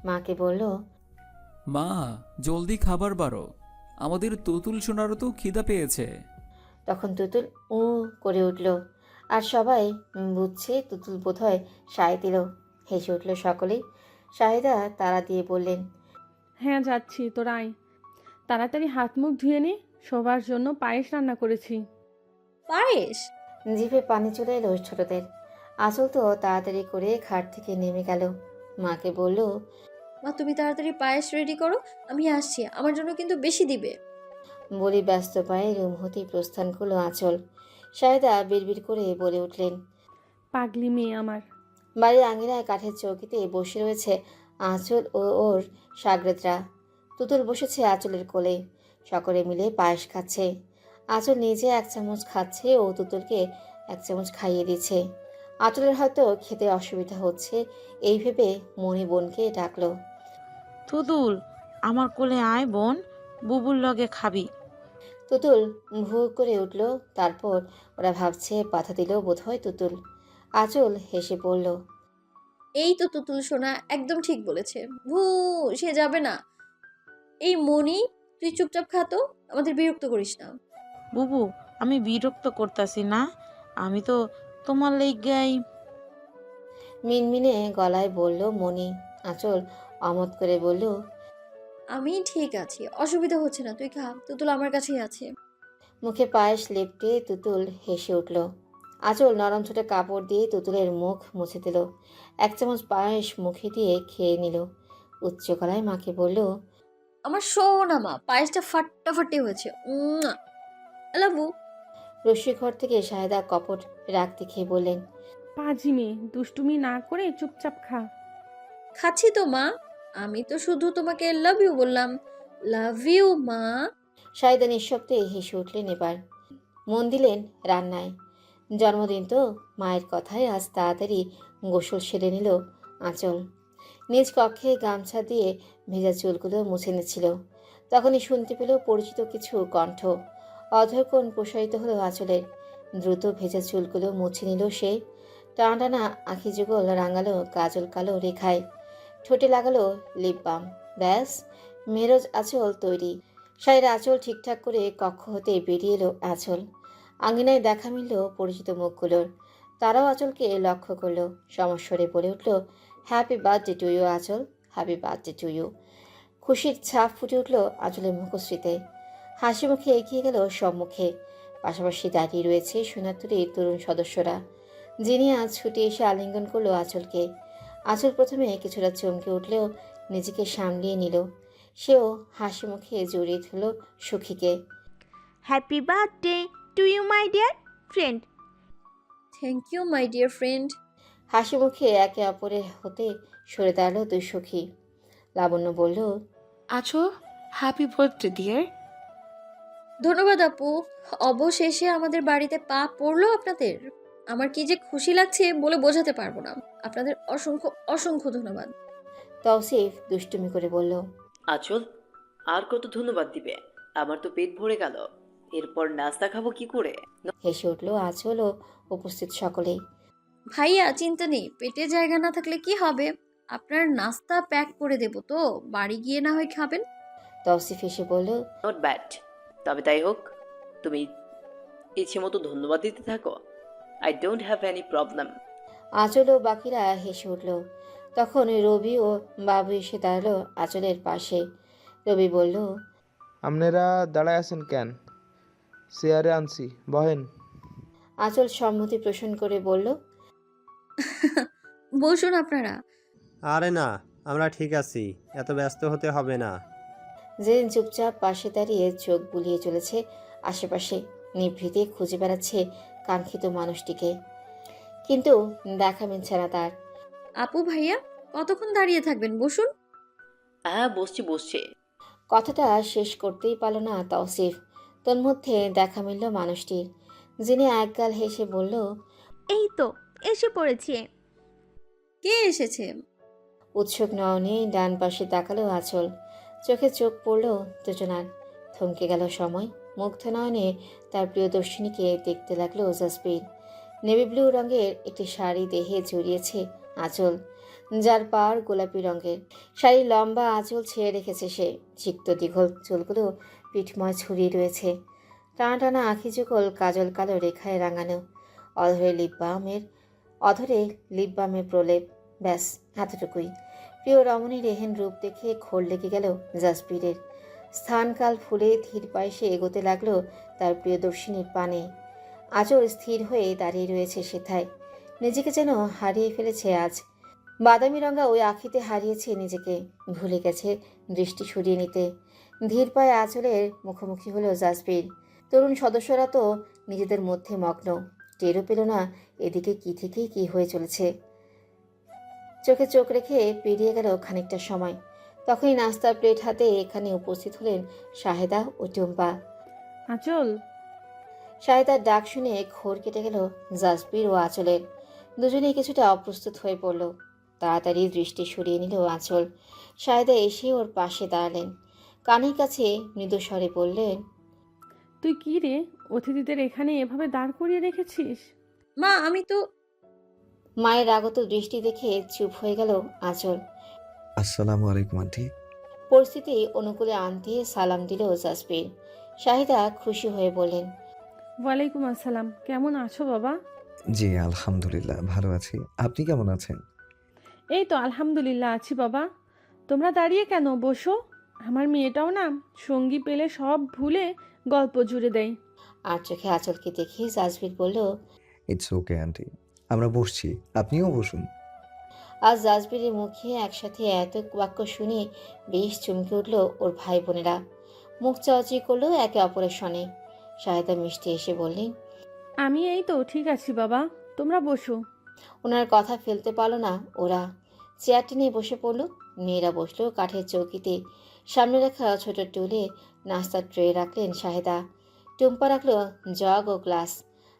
Speaker 3: মাকে বলল,
Speaker 12: মা জলদি খাবার বাড়ো, আমাদের তুতুল সোনারও তো খিদা পেয়েছে।
Speaker 3: তখন তুতুল উ করে উঠল। আর সবাই বুঝছে তুতুল বোধহয় সায় দিল। হেসে উঠল সকলেই। শাহেদা তাড়া দিয়ে বললেন,
Speaker 13: হ্যাঁ যাচ্ছি, তোরা আয়, তাড়াতাড়ি হাত মুখ ধুয়ে নে, সবার জন্য পায়েস রান্না করেছি।
Speaker 6: পায়েস?
Speaker 3: জিভে পানি চলে এলো ছোটদের। আঁচল তো তাড়াতাড়ি করে খাট থেকে নেমে গেল। মাকে বলল,
Speaker 6: মা তুমি তাড়াতাড়ি পায়েস রেডি করো, আমি আসছি, আমার জন্য কিন্তু বেশি দিবে।
Speaker 3: বলে ব্যস্ত পায়ে রুম হতেই প্রস্থান করলো আঁচল। শাহেদা বিড়বিড় করে বলে উঠলেন,
Speaker 13: পাগলি মেয়ে আমার।
Speaker 3: বাড়ির আঙিনায় কাঠের চৌকিতে বসে রয়েছে আঁচল ও ওর শাগরেদরা। তুতুল বসেছে আঁচলের কোলে। সকলে মিলে পায়েস খাচ্ছে। আঁচল নিজে 1 চামচ খাচ্ছে ও তুতুলকে 1 চামচ খাইয়ে দিচ্ছে। আঁচলের হয়তো খেতে অসুবিধা হচ্ছে, এই ভেবে মনি বোনকে ডাকলো।
Speaker 11: তুতুল আমার কোলে আয় বোন, বুবুর লগে খাবি।
Speaker 3: তুতুল ভু করে উঠল। তারপর ওরা ভাবছে বাধা দিল বোধহয় তুতুল। আঁচল হেসে পড়ল।
Speaker 6: এই তো তুতুল সোনা একদম ঠিক বলেছে। ভু, সে যাবে না। এই মনি, তুই চুপচাপ খা তো, আমাদের বিরক্ত করিস না।
Speaker 11: বুবু, আমি বিরক্ত করতাছি না, আমি তো তোমার লেগাই।
Speaker 3: মিনমিনে গলায় বলল মনি। আঁচল অমত করে বলল,
Speaker 6: আমি ঠিক আছি, অসুবিধা হচ্ছে না, তুই খা, তুতুল আমার কাছেই আছে।
Speaker 3: মুখে পায়েস লেপটে তুতুল হেসে উঠল। আঁচল নরম ছোটে কাপড় দিয়ে তুতুলের মুখ মুছে দিল। 1 চামচ পায়েস মুখে দিয়ে খেয়ে নিল। উচ্চ গলায় মাকে বলল,
Speaker 6: আমার সোনা মা, পায়েসটা ফাটাফাটি হয়েছে। লাভু।
Speaker 3: রশ্মিঘর থেকে শাহেদা কপট রাখতে খেয়ে বললেন,
Speaker 13: পাজি মেয়ে, দুষ্টুমি না করে চুপচাপ খা।
Speaker 6: খাচ্ছি তো মা, আমি তো শুধু তোমাকে লাভ ইউ বললাম। লাভ ইউ মা।
Speaker 3: শাহেদা নিঃশব্দে হেসে উঠলেন। এবার মন দিলেন রান্নায়। জন্মদিন তো, মায়ের কথায় আজ তাড়াতাড়ি গোসল সেরে নিল আঁচল। নিজ কক্ষে গামছা দিয়ে ভেজা চুলগুলো মুছে নিচ্ছিল। তখনই শুনতে পেল পরিচিত কিছু কণ্ঠ। অধরকোণ প্রসারিত হলো আঁচলের। দ্রুত ভেজা চুলগুলো মুছে নিল সে। টানা টানা আঁখি যুগল রাঙালো কাজল কালো রেখায়। ঠোঁটে লাগালো লিপ বাম। ব্যাস, মেরজ আঁচল তৈরি। শাড়ির আঁচল ঠিকঠাক করে কক্ষ হতে বেরিয়ে এলো আঁচল। আঙিনায় দেখা মিলল পরিচিত মুখগুলোর। তারাও আঁচলকে লক্ষ্য করলো। সমস্বরে বলে উঠল, হ্যাপি বার্থডে টু ইউ আঁচল, হ্যাপি বার্থডে টু ইউ। খুশির ছাপ ফুটে উঠল আঁচলের মুখশ্রীতে। হাসি মুখে এগিয়ে গেল সম্মুখে। পাশাপাশি দাঁড়িয়ে রয়েছে সোনাতুরির তরুণ সদস্যরা। যিনি আজ ছুটে এসে আলিঙ্গন করলো আঁচলকে। আঁচল প্রথমে কিছুটা চমকে উঠলেও নিজেকে সামলিয়ে নিল। সেও হাসি মুখে জড়িয়ে ধরল সখীকে।
Speaker 4: Happy birthday to you my dear friend.
Speaker 6: Thank you my dear friend.
Speaker 3: হাসি মুখে একে অপরের হতে সরে দাঁড়ালো দুই সখী। লাবণ্য বলল,
Speaker 5: আছো, হ্যাপি বার্থডে ডিয়ার।
Speaker 6: ধন্যবাদ আপু, অবশেষে আমাদের বাড়িতে পা পড়লো আপনাদের। আমার কি যে খুশি লাগছে বলে বোঝাতে পারবো না। আপনাদের অসংখ্য অসংখ্য ধন্যবাদ।
Speaker 3: তৌসিফ দুষ্টুমি করে বলল,
Speaker 1: আঁচল, আর কত ধন্যবাদ দিবে? আমার তো পেট ভরে গেল, এরপর নাস্তা খাবো কি করে?
Speaker 3: হেসে উঠল আঁচল ও উপস্থিত সকলেই।
Speaker 6: ভাইয়া চিন্তা নেই, পেটে জায়গা না থাকলে কি হবে, আপনার নাস্তা প্যাক করে দেবো তো, বাড়ি গিয়ে না হয় খাবেন।
Speaker 3: তৌসিফ এসে বলল,
Speaker 1: নট ব্যাড। তবে তাই হোক, তুমি ইচ্ছে মতো ধন্যবাদ দিতে থাকো। I don't have any problem.
Speaker 3: আঁচল ও বাকিরা হেসে উঠল। তখন রবি ও বাবু এসে দাঁড়ালো আঁচলের পাশে। রবি বলল,
Speaker 7: আপনারা দাঁড়ায় আছেন কেন? চেয়ারে আনছি, বহেন।
Speaker 3: আঁচল সম্মতি পোষণ করে বলল,
Speaker 6: বসুন আপনারা।
Speaker 8: আরে না, আমরা ঠিক আছি, এত ব্যস্ত হতে হবে না।
Speaker 3: জেন চুপচাপ পাশে দাঁড়িয়ে চোখ বুলিয়ে চলেছে আশেপাশে। নিভৃতে খুঁজে বেড়াচ্ছে কাঙ্ক্ষিত মানুষটিকে, কিন্তু দেখা মিলছে না তার।
Speaker 6: আপু ভাইয়া কতক্ষণ দাঁড়িয়ে থাকবেন, বসুন।
Speaker 1: হ্যাঁ, বসছি বসছি।
Speaker 3: কথাটা শেষ করতেই পারল না তৌসিফ। তোর মধ্যে দেখা মিলল মানুষটির, যিনি একগাল হেসে বলল,
Speaker 4: এই তো এসে পড়েছি।
Speaker 6: কে এসেছে?
Speaker 3: উৎসুক নয়নে ডান পাশে তাকালো আঁচল। চোখে চোখ পড়ল দুজনার। থমকে গেল সময়। মুগ্ধ নয়নে তার প্রিয়দর্শিনীকে দেখতে লাগলো জাসপ্রিন। নেভি ব্লু রঙের একটি শাড়ি দেহে জড়িয়েছে আঁচল, যার পাড় গোলাপি রঙের। শাড়ির লম্বা আঁচল ছেড়ে রেখেছে সে। চিক্ত দীঘল চুলগুলো পিঠময় ছড়িয়ে রয়েছে। টানা টানা আঁখি যুগল কাজল কালো রেখায় রাঙানো। অধরে লিপ বামের প্রলেপ। ব্যাস, এতটুকুই। প্রিয় রমণীর এহেন রূপ দেখে ঘোর লেগে গেল জাসপ্রিনের। স্থানকাল ফুলে ধীর পায়ে সে এগোতে লাগলো তার প্রিয়দর্শিনীর পানে। আঁচল স্থির হয়ে দাঁড়িয়ে রয়েছে সেথায়। নিজেকে যেন হারিয়ে ফেলেছে আজ। বাদামি রঙা ওই আঁখিতে হারিয়েছে নিজেকে। ভুলে গেছে দৃষ্টি সরিয়ে নিতে। ধীর পায়ে আঁচলের মুখোমুখি হলো জাসপ্রিন। তরুণ সদস্যরা তো নিজেদের মধ্যে মগ্ন, টেরও পেল না এদিকে কি থেকে কি হয়ে চলেছে। চোখে চোখ রেখে পেরিয়ে গেল খানিকটা সময়। তখনই নাস্তার প্লেট হাতে এখানে উপস্থিত হলেন শাহেদা ও টুম্পা।
Speaker 13: আঁচল,
Speaker 3: শাহেদার ডাক শুনে ঘোর কেটে গেল জাসপ্রিন ও আঁচলের। দুজনেই কিছুটা অপ্রস্তুত হয়ে পড়ল। তাড়াতাড়ি দৃষ্টি সরিয়ে নিল আঁচল। শাহেদা এসে ওর পাশে দাঁড়ালেন। কানের কাছে মৃদু স্বরে বললেন,
Speaker 13: তুই কি রে, অতিথিদের এখানে এভাবে দাঁড় করিয়ে রেখেছিস?
Speaker 6: মা আমি তো
Speaker 3: মায়ের আগত দৃষ্টি দেখে চুপ হয়ে গেল আঁচল।
Speaker 10: আসসালামু আলাইকুম আন্টি।
Speaker 3: পরিস্থিতি অনুকূলে আনতে সালাম দিল জাসপ্রির। শাহিদা খুশি হয়ে বললেন,
Speaker 13: ওয়ালাইকুম আসসালাম, কেমন আছো বাবা?
Speaker 10: জি আলহামদুলিল্লাহ ভালো আছি। আপনি কেমন আছেন?
Speaker 13: এই তো আলহামদুলিল্লাহ আছি বাবা। তোমরা দাঁড়িয়ে কেন, বসো। আমার মেয়েটাও না সঙ্গী পেলে সব ভুলে গল্প জুড়ে দেয়।
Speaker 3: আর চোখে আঁচলকে দেখে জাসপ্রির বলল,
Speaker 10: ইটস ওকে আন্টি, আমরা বসছি, আপনিও বসুন।
Speaker 3: আজ জাসপ্রিরের মুখে একসাথে এত বাক্য শুনে বেশ চমকে উঠল ওর ভাই বোনেরা। মুখ চাওয়াচি করলো একে অপরের সনে। শাহিদা মিষ্টি এসে বললেন,
Speaker 13: আমি এই তো ঠিক আছি বাবা, তোমরা বসো।
Speaker 3: ওনার কথা ফেলতে পারলো না ওরা। চেয়ার টেনে বসে পড়লো। মেয়েরা বসলো কাঠের চৌকিতে। সামনে রাখা ছোট টুলে নাস্তার ট্রে রাখলেন শাহেদা। টুম্পা রাখলো জগ ও গ্লাস।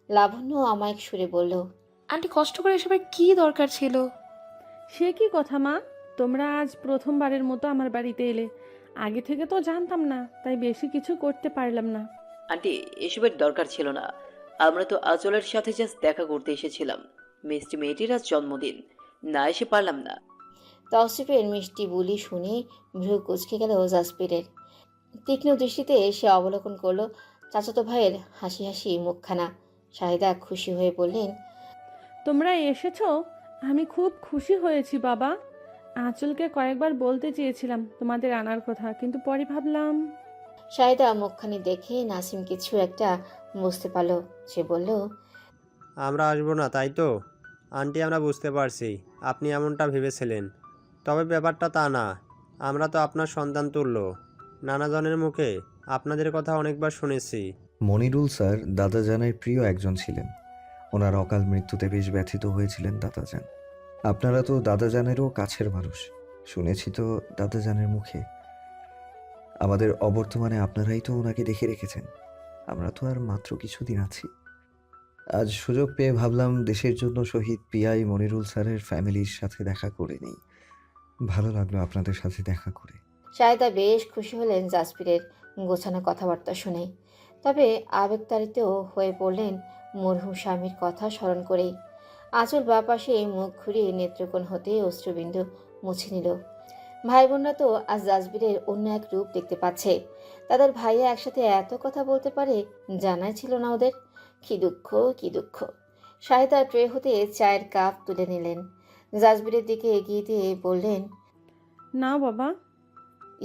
Speaker 3: লাবণ্য অমায়িক সুরে বলল,
Speaker 5: আন্টি কষ্ট করে এসবের কি দরকার ছিল?
Speaker 13: সে কি কথা মা, তোমরা আজ প্রথমবারের মতো আমার বাড়িতে এলে। আগে থেকে তো জানতাম না, তাই বেশি কিছু করতে পারলাম না।
Speaker 1: আন্টি, এসবের দরকার ছিল না। আমরা তো আঁচলের সাথে জাস্ট দেখা করতে এসেছিলাম। মিষ্টি মেয়েটির আজ জন্মদিন, না এসে পারলাম না।
Speaker 3: তৌসিফের মিষ্টি বুলি শুনে ভ্রু কুচকে গেল জাসপ্রিরের। তীক্ষ্ণ দৃষ্টিতে সে অবলোকন করলো চাচাতো ভাইয়ের হাসি হাসি মুখখানা। শাহিদা খুশি হয়ে বললেন,
Speaker 13: তোমরা এসেছো, আমি খুব খুশি হয়েছি বাবা। আঁচলকে কয়েকবার বলতে চেয়েছিলাম তোমাদের আনার কথা, কিন্তু পরে ভাবলাম।
Speaker 3: শাহিদা মুখখানি দেখে নাসিম কিছু একটা বুঝতে পারলো। সে বলল,
Speaker 8: আমরা আসবো না তাই তো? আন্টি, আমরা বুঝতে পারছি আপনি এমনটা ভেবেছিলেন, তবে ব্যাপারটা তা না। আমরা তো আপনার সন্তান তুল্য। নানাজনের মুখে আপনাদের কথা অনেকবার শুনেছি।
Speaker 10: মনিরুল স্যার দাদাজানের প্রিয় একজন ছিলেন। ওনার অকাল মৃত্যুতে বেশ ব্যথিত হয়েছিলেন দাদাজান। আপনারা তো দাদাজানেরও কাছের মানুষ, শুনেছি তো দাদাজানের মুখে। আমাদের অবর্তমানে আপনারাই তো ওনাকে দেখে রেখেছেন। আমরা তো আর মাত্র কিছুদিন আছি। আজ সুযোগ পেয়ে ভাবলাম দেশের জন্য শহীদ পিআই মনিরুল স্যারের ফ্যামিলির সাথে দেখা করে নিই। ভালো লাগলো আপনাদের সাথে দেখা করে।
Speaker 3: শাহিদা বেশ খুশি হলেন জাসপ্রিরের গোছানো কথাবার্তা শুনে। তবে আবেগতাড়িত হয়ে পড়লেন মরহুম স্বামীর কথা স্মরণ করেই। আঁচল বা পাশে মুখ ঘুরিয়ে নেত্রকোণ হতে অশ্রুবিন্দু মুছে নিল। ভাই বোনরা তো আজ জাসপ্রিরের অন্য এক রূপ দেখতে পাচ্ছে। তাদের ভাইয়া একসাথে এত কথা বলতে পারে, জানাই ছিল না ওদের। কি দুঃখ, কি দুঃখ। শাহিদা ট্রে হতে চায়ের কাপ তুলে নিলেন। জাসপ্রিরের দিকে এগিয়ে দিয়ে বললেন,
Speaker 13: না বাবা।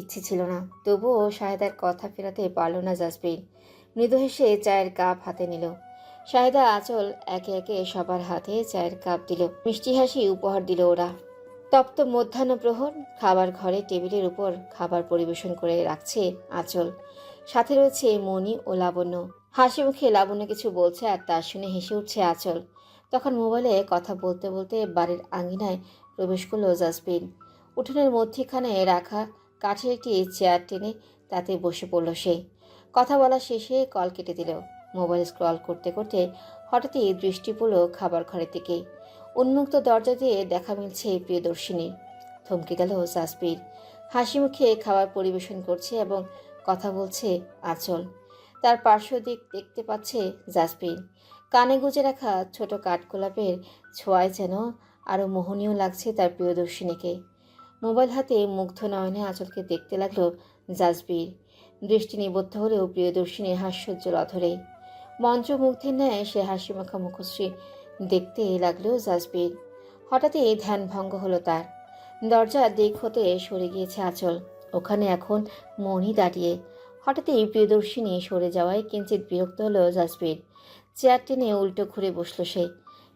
Speaker 3: ইচ্ছে ছিল না, তবুও শাহেদার কথা ফেরাতে পারল না জাসপ্রির। মৃদু হেসে চায়ের কাপ হাতে নিল। শাহেদা আঁচল একে একে সবার হাতে চায়ের কাপ দিল। মিষ্টি হাসি উপহার দিল ওরা। তপ্ত মধ্যাহ্ন প্রহর। খাবার ঘরে টেবিলের উপর খাবার পরিবেশন করে রাখছে আঁচল। সাথে রয়েছে মণি ও লাবণ্য। হাসি মুখে লাবণ্য কিছু বলছে আর তার শুনে হেসে উঠছে আঁচল। তখন মোবাইলে কথা বলতে বলতে বাড়ির আঙ্গিনায় প্রবেশ করলো জাসপ্রির। উঠোনের মধ্যিখানে রাখা কাঠের একটি চেয়ার টেনে তাতে বসে পড়ল সে। কথা বলা শেষে কল কেটে দিল। মোবাইল স্ক্রল করতে করতে হঠাৎই দৃষ্টি পড়ল খাবার ঘরের দিকে। উন্মুক্ত দরজা দিয়ে দেখা মিলছে প্রিয়দর্শিনীর। থমকে গেল জাসপ্রির। হাসি মুখে খাবার পরিবেশন করছে এবং কথা বলছে আঁচল। তার পার্শ্ব দিক দেখতে পাচ্ছে জাসপ্রির। কানে গুজে রাখা ছোট কাঠগোলাপের ছোঁয়ায় যেন আরও মোহনীয় লাগছে তার প্রিয়দর্শিনীকে। মোবাইল হাতে মুগ্ধ নয়নে আঁচলকে দেখতে লাগলো জাসপ্রির। দৃষ্টি নিবদ্ধ হলেও প্রিয়দর্শিনীর হাস্যোজ্জ্বল অধরে। মন্ত্রমুগ্ধের ন্যায় সে হাসি মাখা মুখশ্রী দেখতে লাগলো জাসপ্রির। হঠাৎই ধ্যান ভঙ্গ হলো তার। দরজার দিক হতে সরে গিয়েছে আঁচল। ওখানে এখন মনি দাঁড়িয়ে। হঠাৎই প্রিয়দর্শিনী সরে যাওয়ায় কিঞ্চিত বিরক্ত হলো জাসপ্রির। চেয়ার টেনে উল্টো ঘুরে বসলো সে।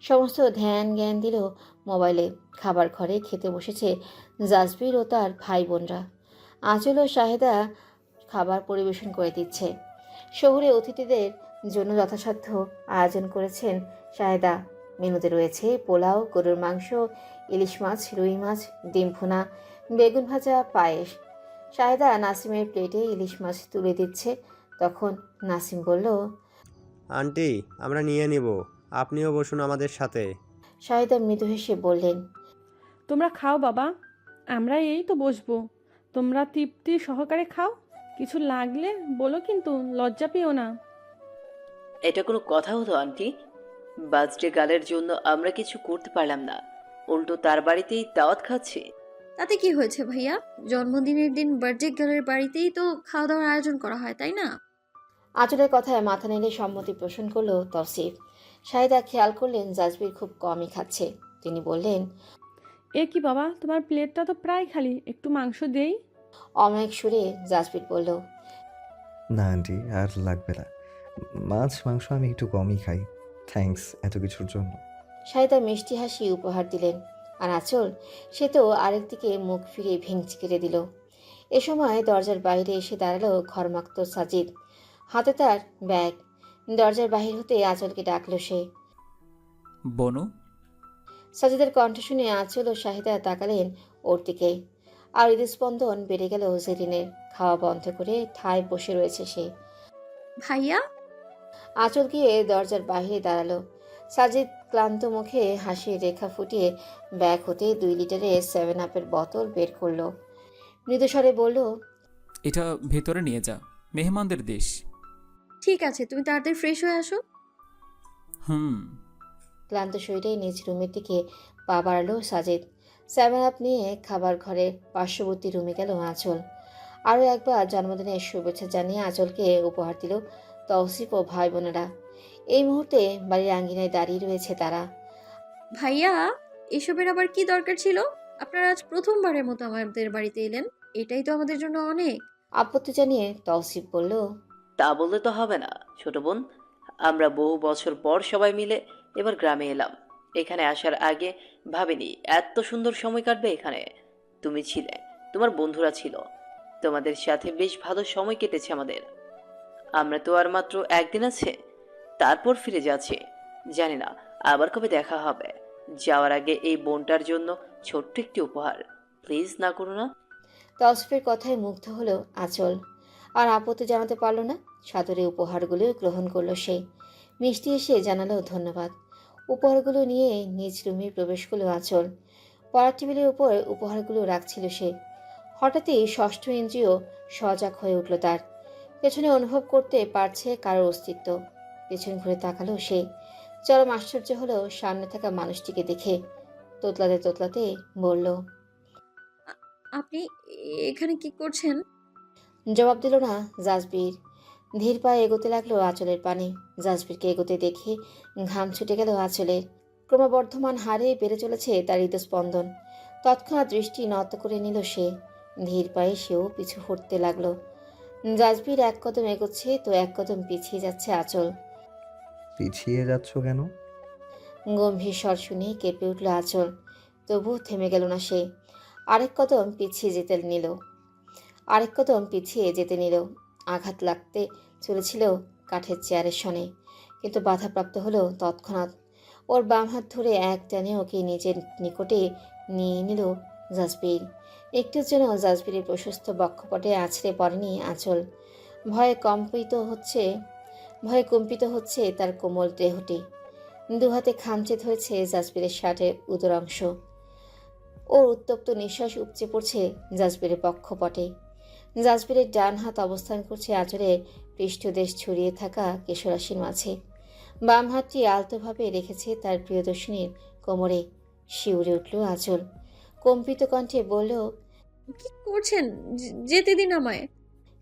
Speaker 3: সমস্ত ধ্যান জ্ঞান দিল মোবাইলে। খাবার ঘরে খেতে বসেছে জাসপ্রির ও তার ভাই বোনরা। আঁচল ও শাহেদা খাবার পরিবেশন করে দিচ্ছে। শহুরে অতিথিদের জন্য যথাসাধ্য আয়োজন করেছেন শাহেদা। মেনুতে রয়েছে পোলাও, গরুর মাংস, ইলিশ মাছ, রুই মাছ, ডিম ভুনা, বেগুন ভাজা, পায়েস। শাহেদা নাসিমের প্লেটে ইলিশ মাছ তুলে দিচ্ছে। তখন নাসিম বলল,
Speaker 8: আন্টি, আমরা নিয়ে নিব, আপনিও বসুন আমাদের সাথে।
Speaker 3: শাহেদা মৃদু হেসে বললেন,
Speaker 13: তোমরা খাও বাবা, আমরা এই তো বসবো। তোমরা তৃপ্তি সহকারে খাও। কিছু লাগলে বলো কিন্তু, লজ্জা পেও না।
Speaker 1: এটা কোনো কথা হতো আন্টি? বার্থডে গালের জন্য আমরা কিছু করতে পারলাম না, উল্টো তার বাড়িতেই দাওয়াত খাচ্ছি।
Speaker 6: তাতে কি হয়েছে ভাইয়া? জন্মদিনের দিন বার্থডে গার্লের বাড়িতেই তো খাওয়া দাওয়ার আয়োজন করা হয়, তাই না?
Speaker 3: আঁচলের কথায় মাথা নেড়ে সম্মতি পোষণ করলো তৌসিফ। শাহিদা খেয়াল করলেন জাজবির খুব কমই খাচ্ছে। তিনি বললেন,
Speaker 13: এ কি বাবা, তোমার প্লেটটা তো প্রায় খালি, একটু মাংস দেই?
Speaker 3: অমায়িক সুরে জাজবির বলল,
Speaker 10: না আন্টি, আর লাগবে না। মাছ মাংস আমি একটু কমই খাই। থ্যাঙ্কস এত কিছুর জন্য।
Speaker 3: শাহিদা মিষ্টি হাসি উপহার দিলেন। আর আঁচল, সে তো আরেকদিকে মুখ ফিরিয়ে ভেঙচি কেড়ে দিল। এ সময় দরজার বাইরে এসে দাঁড়ালো ঘরমাক্ত সাজিদ, হাতে তার ব্যাগ। দরজার বাহির হতে আঁচলকে ডাকলো সে।
Speaker 12: বনু,
Speaker 3: সাজিদের কণ্ঠ শুনে আঁচল ও শাহিদা তাকালেন ওর দিকে। আর হৃদস্পন্দন বেড়ে গেল জেরিনের। খাওয়া বন্ধ করে ঠায় বসে রয়েছে সে।
Speaker 6: ভাইয়া,
Speaker 3: আঁচল গিয়ে দরজার বাইরে দাঁড়ালো। সাজিদ ক্লান্ত মুখে হাসির রেখা ফুটিয়ে ব্যাগ হতে 2 লিটারের 7-আপের বোতল বের করলো। মৃদুস্বরে বলল,
Speaker 12: এটা ভেতরে নিয়ে যা, মেহমানদের দেশ।
Speaker 6: ঠিক আছে, তুমি তাড়াতাড়ি ফ্রেশ হয়ে আসো।
Speaker 12: হুম।
Speaker 3: ক্লান্ত শরীরে নিজ রুমের দিকে পা বাড়ালো সাজিদ। 7-আপ নিয়ে খাবার ঘরে পার্শ্ববর্তী রুমে গেল আঁচল। আরও একবার জন্মদিনের শুভেচ্ছা জানিয়ে আঁচলকে উপহার দিল তৌসিফ ও ভাই বোনেরা। এই মুহূর্তে বাড়ির আঙ্গিনায় দাঁড়িয়ে রয়েছে তারা।
Speaker 6: ভাইয়া, এসবের আবার কি দরকার ছিল? আপনারা আজ প্রথমবারের মতো আমাদের বাড়িতে এলেন, এটাই তো আমাদের জন্য অনেক।
Speaker 3: আপত্তি জানিয়ে তৌসিফ বলল,
Speaker 1: তা বললে তো হবে না ছোট বোন, আমরা বহু বছর পর সবাই মিলে এবার গ্রামে এলাম। এখানে আসার আগে ভাবিনি এত সুন্দর সময় কাটবে এখানে। তুমি ছিলে, তোমার বন্ধুরা ছিল, তোমাদের সাথে বেশ ভালো সময় কেটেছে আমাদের। আমরা তো আর মাত্র একদিন আছে, তারপর ফিরে যাচ্ছি। জানি না আবার কবে দেখা হবে। যাওয়ার আগে এই বোনটার জন্য ছোট্ট একটি উপহার প্লিজ না করো না।
Speaker 3: তৌসিফের কথায় মুগ্ধ হলো আঁচল। আর আপত্তি জানাতে পারল না। সাদরে উপহারগুলো গ্রহণ করলো সে। মিষ্টি এসে জানালো ধন্যবাদ। উপহারগুলো নিয়ে নিজ রুমে প্রবেশ করলো আঁচল। পড়ার টেবিলের উপর উপহারগুলো রাখছিল সে। হঠাৎই ষষ্ঠ ইন্দ্রিয় সজাগ হয়ে উঠল তার। পেছনে অনুভব করতে পারছে কারোর অস্তিত্ব। পেছন ঘুরে তাকালো সে। চরম আশ্চর্য হলো সামনে থাকা মানুষটিকে দেখে। তোতলাতে তোতলাতে বলল,
Speaker 6: আপনি এখানে কি করছেন?
Speaker 3: জবাব দিল না জাজবির। ধীর পায়ে এগোতে লাগলো আঁচলের পানে। জাজবিরকে এগোতে দেখে ঘাম ছুটে গেল আঁচলের। ক্রমবর্ধমান হারে বেড়ে চলেছে তার হৃদস্পন্দন। তৎক্ষণাৎ দৃষ্টি নত করে নিল সে। ধীর পায়ে সেও পিছু হটতে লাগলো। জাজবির এক কদম এগোচ্ছে তো এক কদম পিছিয়ে যাচ্ছে আঁচল।
Speaker 10: পিছিয়ে যাচ্ছ কেন?
Speaker 3: গম্ভীর স্বর শুনে কেঁপে উঠল আঁচল। তবু থেমে গেল না সে। আরেক কদম পিছিয়ে যেতে নিল। আঘাত লাগতে চলেছিল কাঠের চেয়ারের সনে, কিন্তু বাধাপ্রাপ্ত হলো তৎক্ষণাৎ। ওর বাম হাত ধরে এক টানে ওকে নিজের নিকটে নিয়ে নিল জাজবির। একটুর জন্য জাজবিরের প্রশস্ত বক্ষপটে আছড়ে পড়েনি আঁচল। ভয়ে কম্পিত হচ্ছে তার কোমল দেহটি। দুহাতে খামচে ধরেছে জাজবিরের শার্টের উদর অংশ। ওর উত্তপ্ত নিঃশ্বাস উপচে পড়ছে জাজবিরের বক্ষপটে। জাজবিরের ডান হাত অবস্থান করছে আঁচলের পৃষ্ঠদেশ ছড়িয়ে থাকা কেশরাশির মাঝে। বাম হাতটি আলতোভাবে রেখেছে তার প্রিয়দর্শিনীর কোমরে। শিউরে উঠল আঁচল। কম্পিত কণ্ঠে বলল,
Speaker 6: কি করছেন? যেতে দিন আমায়।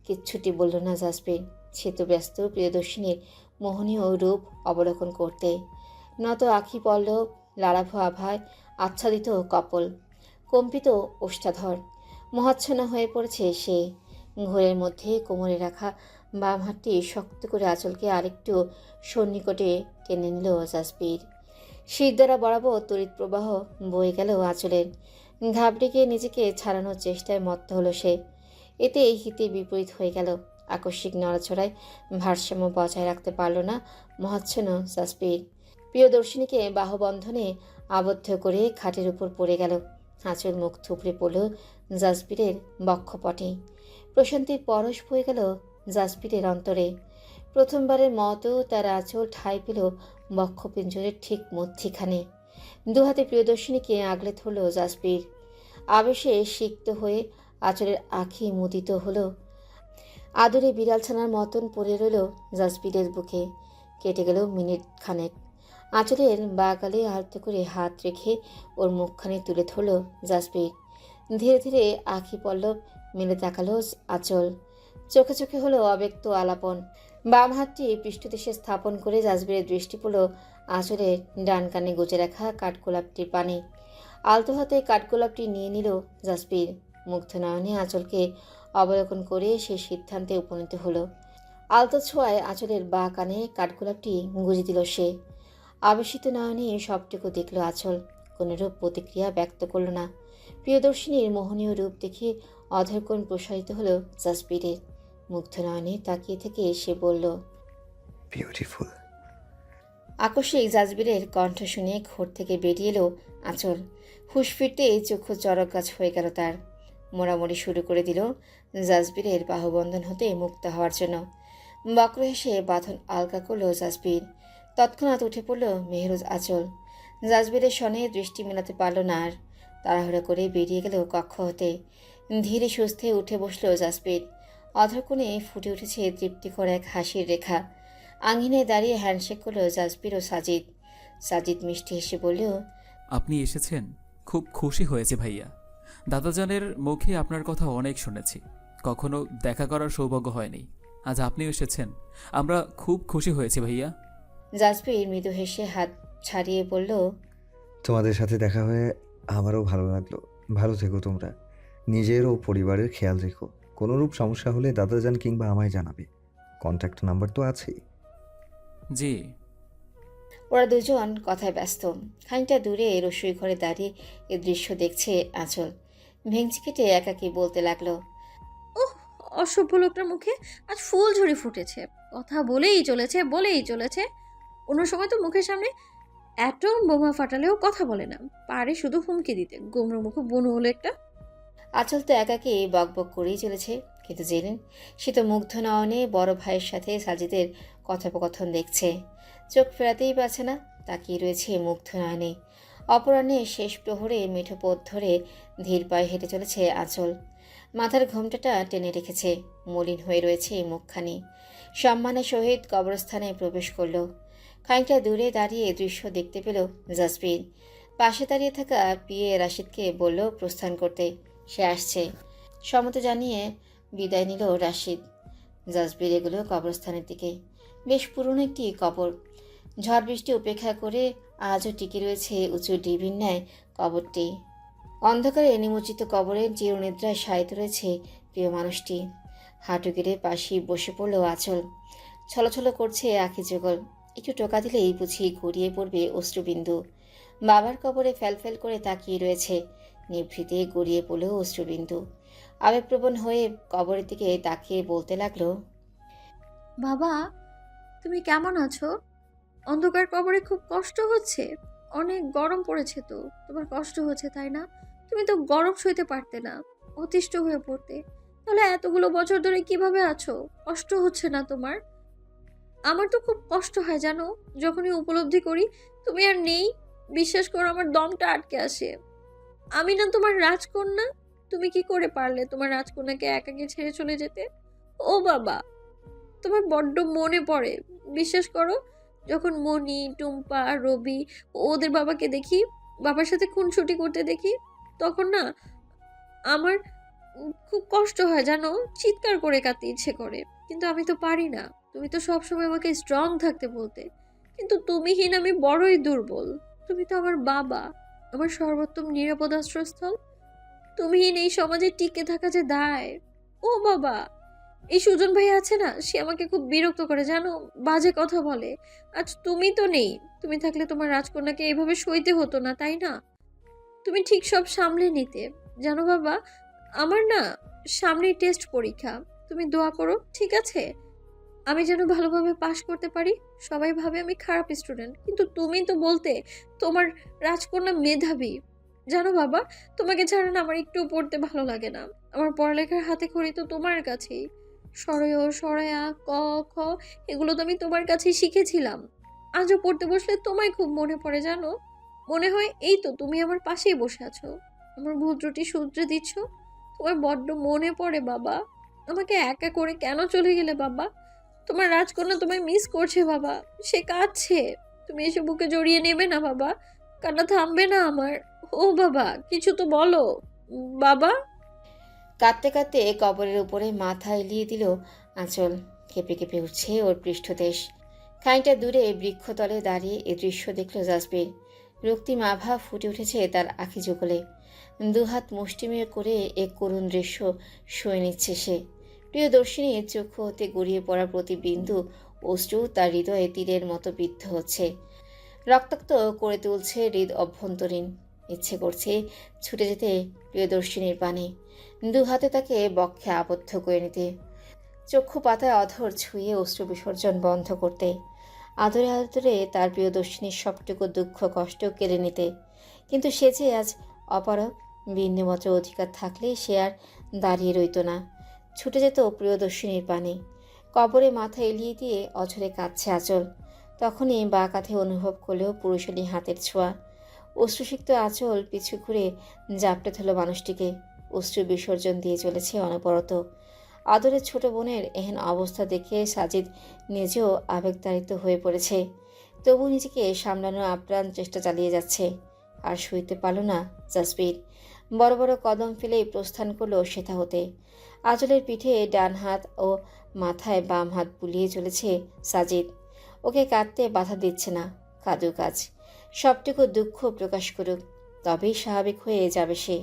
Speaker 3: কিচ্ছুটি বলল না জাজবির। সে তো ব্যস্ত প্রিয়দর্শিনীর মোহনীয় রূপ অবলোকন করতে। নত আখি পল্লব, লালাভ আভায় আচ্ছাদিত কপল, কম্পিত ওষ্ঠাধর। মহাচ্ছন্ন হয়ে পড়েছে সে। ঘোরের মধ্যে কোমরে রাখা বাম হাতটি শক্ত করে আঁচলকে আরেকটু সন্নিকটে টেনে নিল জাজবির। শির দ্বারা বরাবর তড়িৎ প্রবাহ বয়ে গেল আঁচলের। ঘাবড়ে গিয়ে নিজেকে ছাড়ানোর চেষ্টায় মত্ত হলো সে। এতে হিতে বিপরীত হয়ে গেল। আকস্মিক নড়াচড়ায় ভারসাম্য বজায় রাখতে পারল না মহাচ্ছন্ন জাজবির। প্রিয়দর্শিনীকে বাহুবন্ধনে আবদ্ধ করে খাটের উপর পড়ে গেল। আঁচল মুখ থুবড়ে পড়ল জাজবিরের বক্ষপটে। প্রশান্তির পরশ বয়ে গেল জাজবিরের অন্তরে। প্রথমবারের মতো তার আঁচল ঠাঁই পেল বক্ষপিঞ্জরের ঠিক মধ্যিখানে। দুহাতে প্রিয়দর্শিনীকে আগলে ধরল জাজবির। আবেশে সিক্ত হয়ে আঁচলের আঁখি মুদিত হলো। আদরে বিড়ালছানার মতন পড়ে রইল জাজবিরের বুকে। কেটে গেল মিনিট খানেক। আঁচলের বা গালে আলতো করে হাত রেখে ওর মুখখানি তুলে ধরল জাসপ্রির। ধীরে ধীরে আঁখি পল্লব মেলে তাকালো আঁচল। চোখে চোখে হলো অব্যক্ত আলাপন। বাম হাতটি পৃষ্ঠদেশে স্থাপন করে জাসপ্রিরের দৃষ্টি পড়ল আঁচলের ডান কানে গুজে রাখা কাঠগোলাপটির পানে। আলতো হাতে কাঠগোলাপটি নিয়ে নিল জাসপ্রির। মুগ্ধ নয়নে আঁচলকে অবলোকন করে সে সিদ্ধান্তে উপনীত হলো। আলতো ছোঁয়ায় আঁচলের বা কানে কাঠগোলাপটি গুঁজে দিল সে। আবেশিত নয়নে সবটুকু দেখল আঁচল, কোনরূপ প্রতিক্রিয়া ব্যক্ত করল না। প্রিয়দর্শিনীর মোহনীয় রূপ দেখে অধরকোণ প্রসারিত হলো জাসপ্রিরের। মুগ্ধ নয়নে তাকিয়ে থেকে সে বলল,
Speaker 10: বিউটিফুল।
Speaker 3: আকস্মিক জাসপ্রিরের কণ্ঠ শুনে ঘর থেকে বেরিয়ে এলো আঁচল। হুঁশ ফিরতেই চক্ষু চড়ক গাছ হয়ে গেল তার। মোড়ামুড়ি শুরু করে দিল জাসপ্রিরের বাহুবন্ধন হতে মুক্ত হওয়ার জন্য। বক্র হেসে বাঁধন আলগা করল জাসপ্রির। তৎক্ষণাৎ উঠে পড়ল মেহরুজ আঁচল। জাসপ্রিরের সনে দৃষ্টি মেলাতে পারল না আর। তাড়াহুড়া করে বেরিয়ে গেল কক্ষ হতে। ধীরে সুস্থে উঠে বসল জাসপ্রির। অধরকোণে ফুটে উঠেছে তৃপ্তিকর এক হাসির রেখা। আঙিনায় দাঁড়িয়ে হ্যান্ডশেক করল জাসপ্রির ও সাজিদ। সাজিদ মিষ্টি হেসে বলল,
Speaker 12: আপনি এসেছেন, খুব খুশি হয়েছে ভাইয়া। দাদাজানের মুখে আপনার কথা অনেক শুনেছি, কখনো দেখা করার সৌভাগ্য হয়নি। আজ আপনিও এসেছেন, আমরা খুব খুশি হয়েছি ভাইয়া।
Speaker 3: জাসপ্রির মৃদু হেসে হাত ছাড়িয়ে বলল,
Speaker 10: তোমাদের সাথে দেখা হয়ে আমারও ভালো লাগলো। ভালো থেকো তোমরা, নিজের ও পরিবারের খেয়াল রেখো। কোনোরূপ সমস্যা হলে দাদাজান কিংবা আমায় জানাবে, কন্ট্যাক্ট নাম্বার তো আছেই।
Speaker 12: জি।
Speaker 3: ওরা দুজন কথায় ব্যস্ত। খানিকটা দূরে রসোই ঘরে দাঁড়িয়ে এ দৃশ্য দেখছে আঁচল। ভেঙচি কেটে একাকী বলতে লাগলো,
Speaker 6: ওহ, অসভ্য লোকটার মুখে আজ ফুল ঝরে ফুটেছে। কথা বলেই চলেছে। অন্য সময় তো মুখের সামনে অ্যাটম বোমা ফাটালেও কথা বলে না, পারে শুধু হুমকি দিতে। গোমরা মুখ বনু হলো একটা।
Speaker 3: আঁচল তো একাকী বকবক করেই চলেছে, কিন্তু জেনেন সে তো মুগ্ধ নয়নে বড় ভাইয়ের সাথে সাজিদের কথোপকথন দেখছে। চোখ ফেরাতেই পারছে না, তাকিয়ে রয়েছে মুগ্ধ নয়নে। অপরাহ্নে শেষ প্রহরে মিঠো পথ ধরে ধীর পায়ে হেঁটে চলেছে আঁচল। মাথার ঘোমটাটা টেনে রেখেছে, মলিন হয়ে রয়েছে মুখখানি। সম্মানের সহিত কবরস্থানে প্রবেশ করল। খানিকটা দূরে দাঁড়িয়ে দৃশ্য দেখতে পেল জাসপ্রির। পাশে দাঁড়িয়ে থাকা পিএ রাশিদকে বলল প্রস্থান করতে, সে আসছে। সম্মতি জানিয়ে বিদায় নিল রাশিদ। জাসপ্রির এগুলো কবরস্থানের দিকে। বেশ পুরনো একটি কবর। ঝড় বৃষ্টি উপেক্ষা করে আজও টিকে রয়েছে উঁচু ডিবির ন্যায় কবরটি। অন্ধকারে নিমজ্জিত কবরের চিরনিদ্রায় শায়িত রয়েছে প্রিয় মানুষটি। হাঁটু গেড়ে পাশেই বসে পড়ল আঁচল। ছলছল করছে আঁখি যুগল। একটু টোকা দিলেই বুঝি গড়িয়ে পড়বে অশ্রুবিন্দু। বাবার কবরে ফ্যালফ্যাল করে তাকিয়ে রয়েছে। নিভৃতে গড়িয়ে পড়ল অশ্রুবিন্দু। আবেগপ্রবণ হয়ে কবরের দিকে তাকিয়ে বলতে লাগলো,
Speaker 6: বাবা, তুমি কেমন আছো? অন্ধকার কবরে খুব কষ্ট হচ্ছে? অনেক গরম পড়েছে তো, তোমার কষ্ট হচ্ছে তাই না? তুমি তো গরম সইতে পারতে না, অতিষ্ঠ হয়ে পড়তে। তাহলে এতগুলো বছর ধরে কিভাবে আছো? কষ্ট হচ্ছে না তোমার? আমার তো খুব কষ্ট হয় জানো, যখনই উপলব্ধি করি তুমি আর নেই। বিশ্বাস করো, আমার দমটা আটকে আসে। আমি না তোমার রাজকন্যা? তুমি কি করে পারলে তোমার রাজকন্যাকে একাকে ছেড়ে চলে যেতে? ও বাবা, তোমার বড্ড মনে পড়ে। বিশ্বাস করো, যখন মনি, টুম্পা, রবি ওদের বাবাকে দেখি, বাবার সাথে খুনসুটি করতে দেখি, তখন না আমার খুব কষ্ট হয় জানো, চিৎকার করে কাঁদতে ইচ্ছে করে। কিন্তু আমি তো পারি না। তুমি তো সবসময় আমাকে স্ট্রং থাকতে বলতে, কিন্তু তুমিহীন আমি বড়ই দুর্বল। তুমি তো আমার বাবা, আমার সর্বোত্তম নিরাপদ আশ্রয়স্থল। তুমিহীন এই সমাজে টিকে থাকা যে দায়। ও বাবা, এই সুজন ভাই আছে না, সে আমাকে খুব বিরক্ত করে জানো, বাজে কথা বলে। আজ তুমি তো নেই, তুমি থাকলে তোমার রাজকন্যাকে এইভাবে সইতে হতো না, তাই না? তুমি ঠিক সব সামলে নিতে। জানো বাবা, আমার না সামনেই টেস্ট পরীক্ষা। তুমি দোয়া করো, ঠিক আছে? আমি যেন ভালোভাবে পাশ করতে পারি। সবাই ভাবে আমি খারাপ স্টুডেন্ট, কিন্তু তুমি তো বলতে তোমার রাজকন্যা মেধাবী। জানো বাবা, তোমাকে ছাড়া না আমার একটু পড়তে ভালো লাগে না। আমার পড়ালেখার হাতে খড়ি তো তোমার কাছেই। সরয়, সরয়া, ক, খ এগুলো তো আমি তোমার কাছেই শিখেছিলাম। আজও পড়তে বসলে তোমায় খুব মনে পড়ে জানো। মনে হয় এই তো তুমি আমার পাশেই বসে আছো, আমার ভুল ত্রুটি শুধরে দিচ্ছ। তোমার বড্ড মনে পড়ে বাবা। আমাকে একা করে কেন চলে গেলে বাবা? তোমার রাজকন্যা তোমায় মিস করছে বাবা, সে কাঁদছে। তুমি এসে বুকে জড়িয়ে নেবে না বাবা, কান্না থামবে না আমার। ও বাবা, কিছু তো বলো বাবা।
Speaker 3: কাঁদতে কাঁদতে কবরের উপরে মাথা এলিয়ে দিল আঁচল। কেঁপে কেঁপে উঠছে ওর পৃষ্ঠদেশ। খানিকটা দূরে বৃক্ষতলে দাঁড়িয়ে এ দৃশ্য দেখল জাসবির। রক্তিম আভা ফুটে উঠেছে তার আখি যুগলে। দুহাত মুষ্টিমেয় করে এক করুণ দৃশ্য শুয়ে নিচ্ছে সে। প্রিয়দর্শিনীর চক্ষু হতে গড়িয়ে পড়া প্রতি বিন্দু অশ্রু তার হৃদয়ে তীরের মতো বিদ্ধ হচ্ছে, রক্তাক্ত করে তুলছে হৃদ অভ্যন্তরীণ। ইচ্ছে করছে ছুটে যেতে প্রিয়দর্শিনীর পানে, দু হাতে তাকে বক্ষে আবদ্ধ করে নিতে, চক্ষু পাতায় অধর ছুঁয়ে অশ্রু বিসর্জন বন্ধ করতে, আদরে আদরে তার প্রিয়দর্শিনীর সবটুকু দুঃখ কষ্ট কেড়ে নিতে। কিন্তু সে যে আজ অপারগ, বিন্দুমাত্র অধিকার থাকলে সে আর দাঁড়িয়ে রইত না, ছুটে যেত প্রিয়দর্শিনীর পানে। কবরে মাথা এলিয়ে দিয়ে অঝরে কাঁদছে আঁচল। তখনই বা কাঁধে অনুভব করলেও পুরুষালী হাতের ছোঁয়া। অশ্রুসিক্ত আঁচল পিছু ঘুরে জাপটে ধরল মানুষটিকে। অশ্রু বিসর্জন দিয়ে চলেছে অনবরত। আদরের ছোট বোনের এহেন অবস্থা দেখে সাজিদ নিজেও আবেগতাড়িত হয়ে পড়েছে। তবু নিজেকে সামলানোর আপ্রাণ চেষ্টা চালিয়ে যাচ্ছে। আর সইতে পারল না জাসবির। বড় বড় কদম ফেলেই প্রস্থান করলো সেথা হতে। আঁচলের পিঠে ডান হাত ও মাথায় বাম হাত বুলিয়ে চলেছে সাজিদ। ওকে কাঁদতে বাধা দিচ্ছে না, কাঁদুক আজ, সবটুকু দুঃখ প্রকাশ করুক, তবেই স্বাভাবিক হয়ে যাবে সে।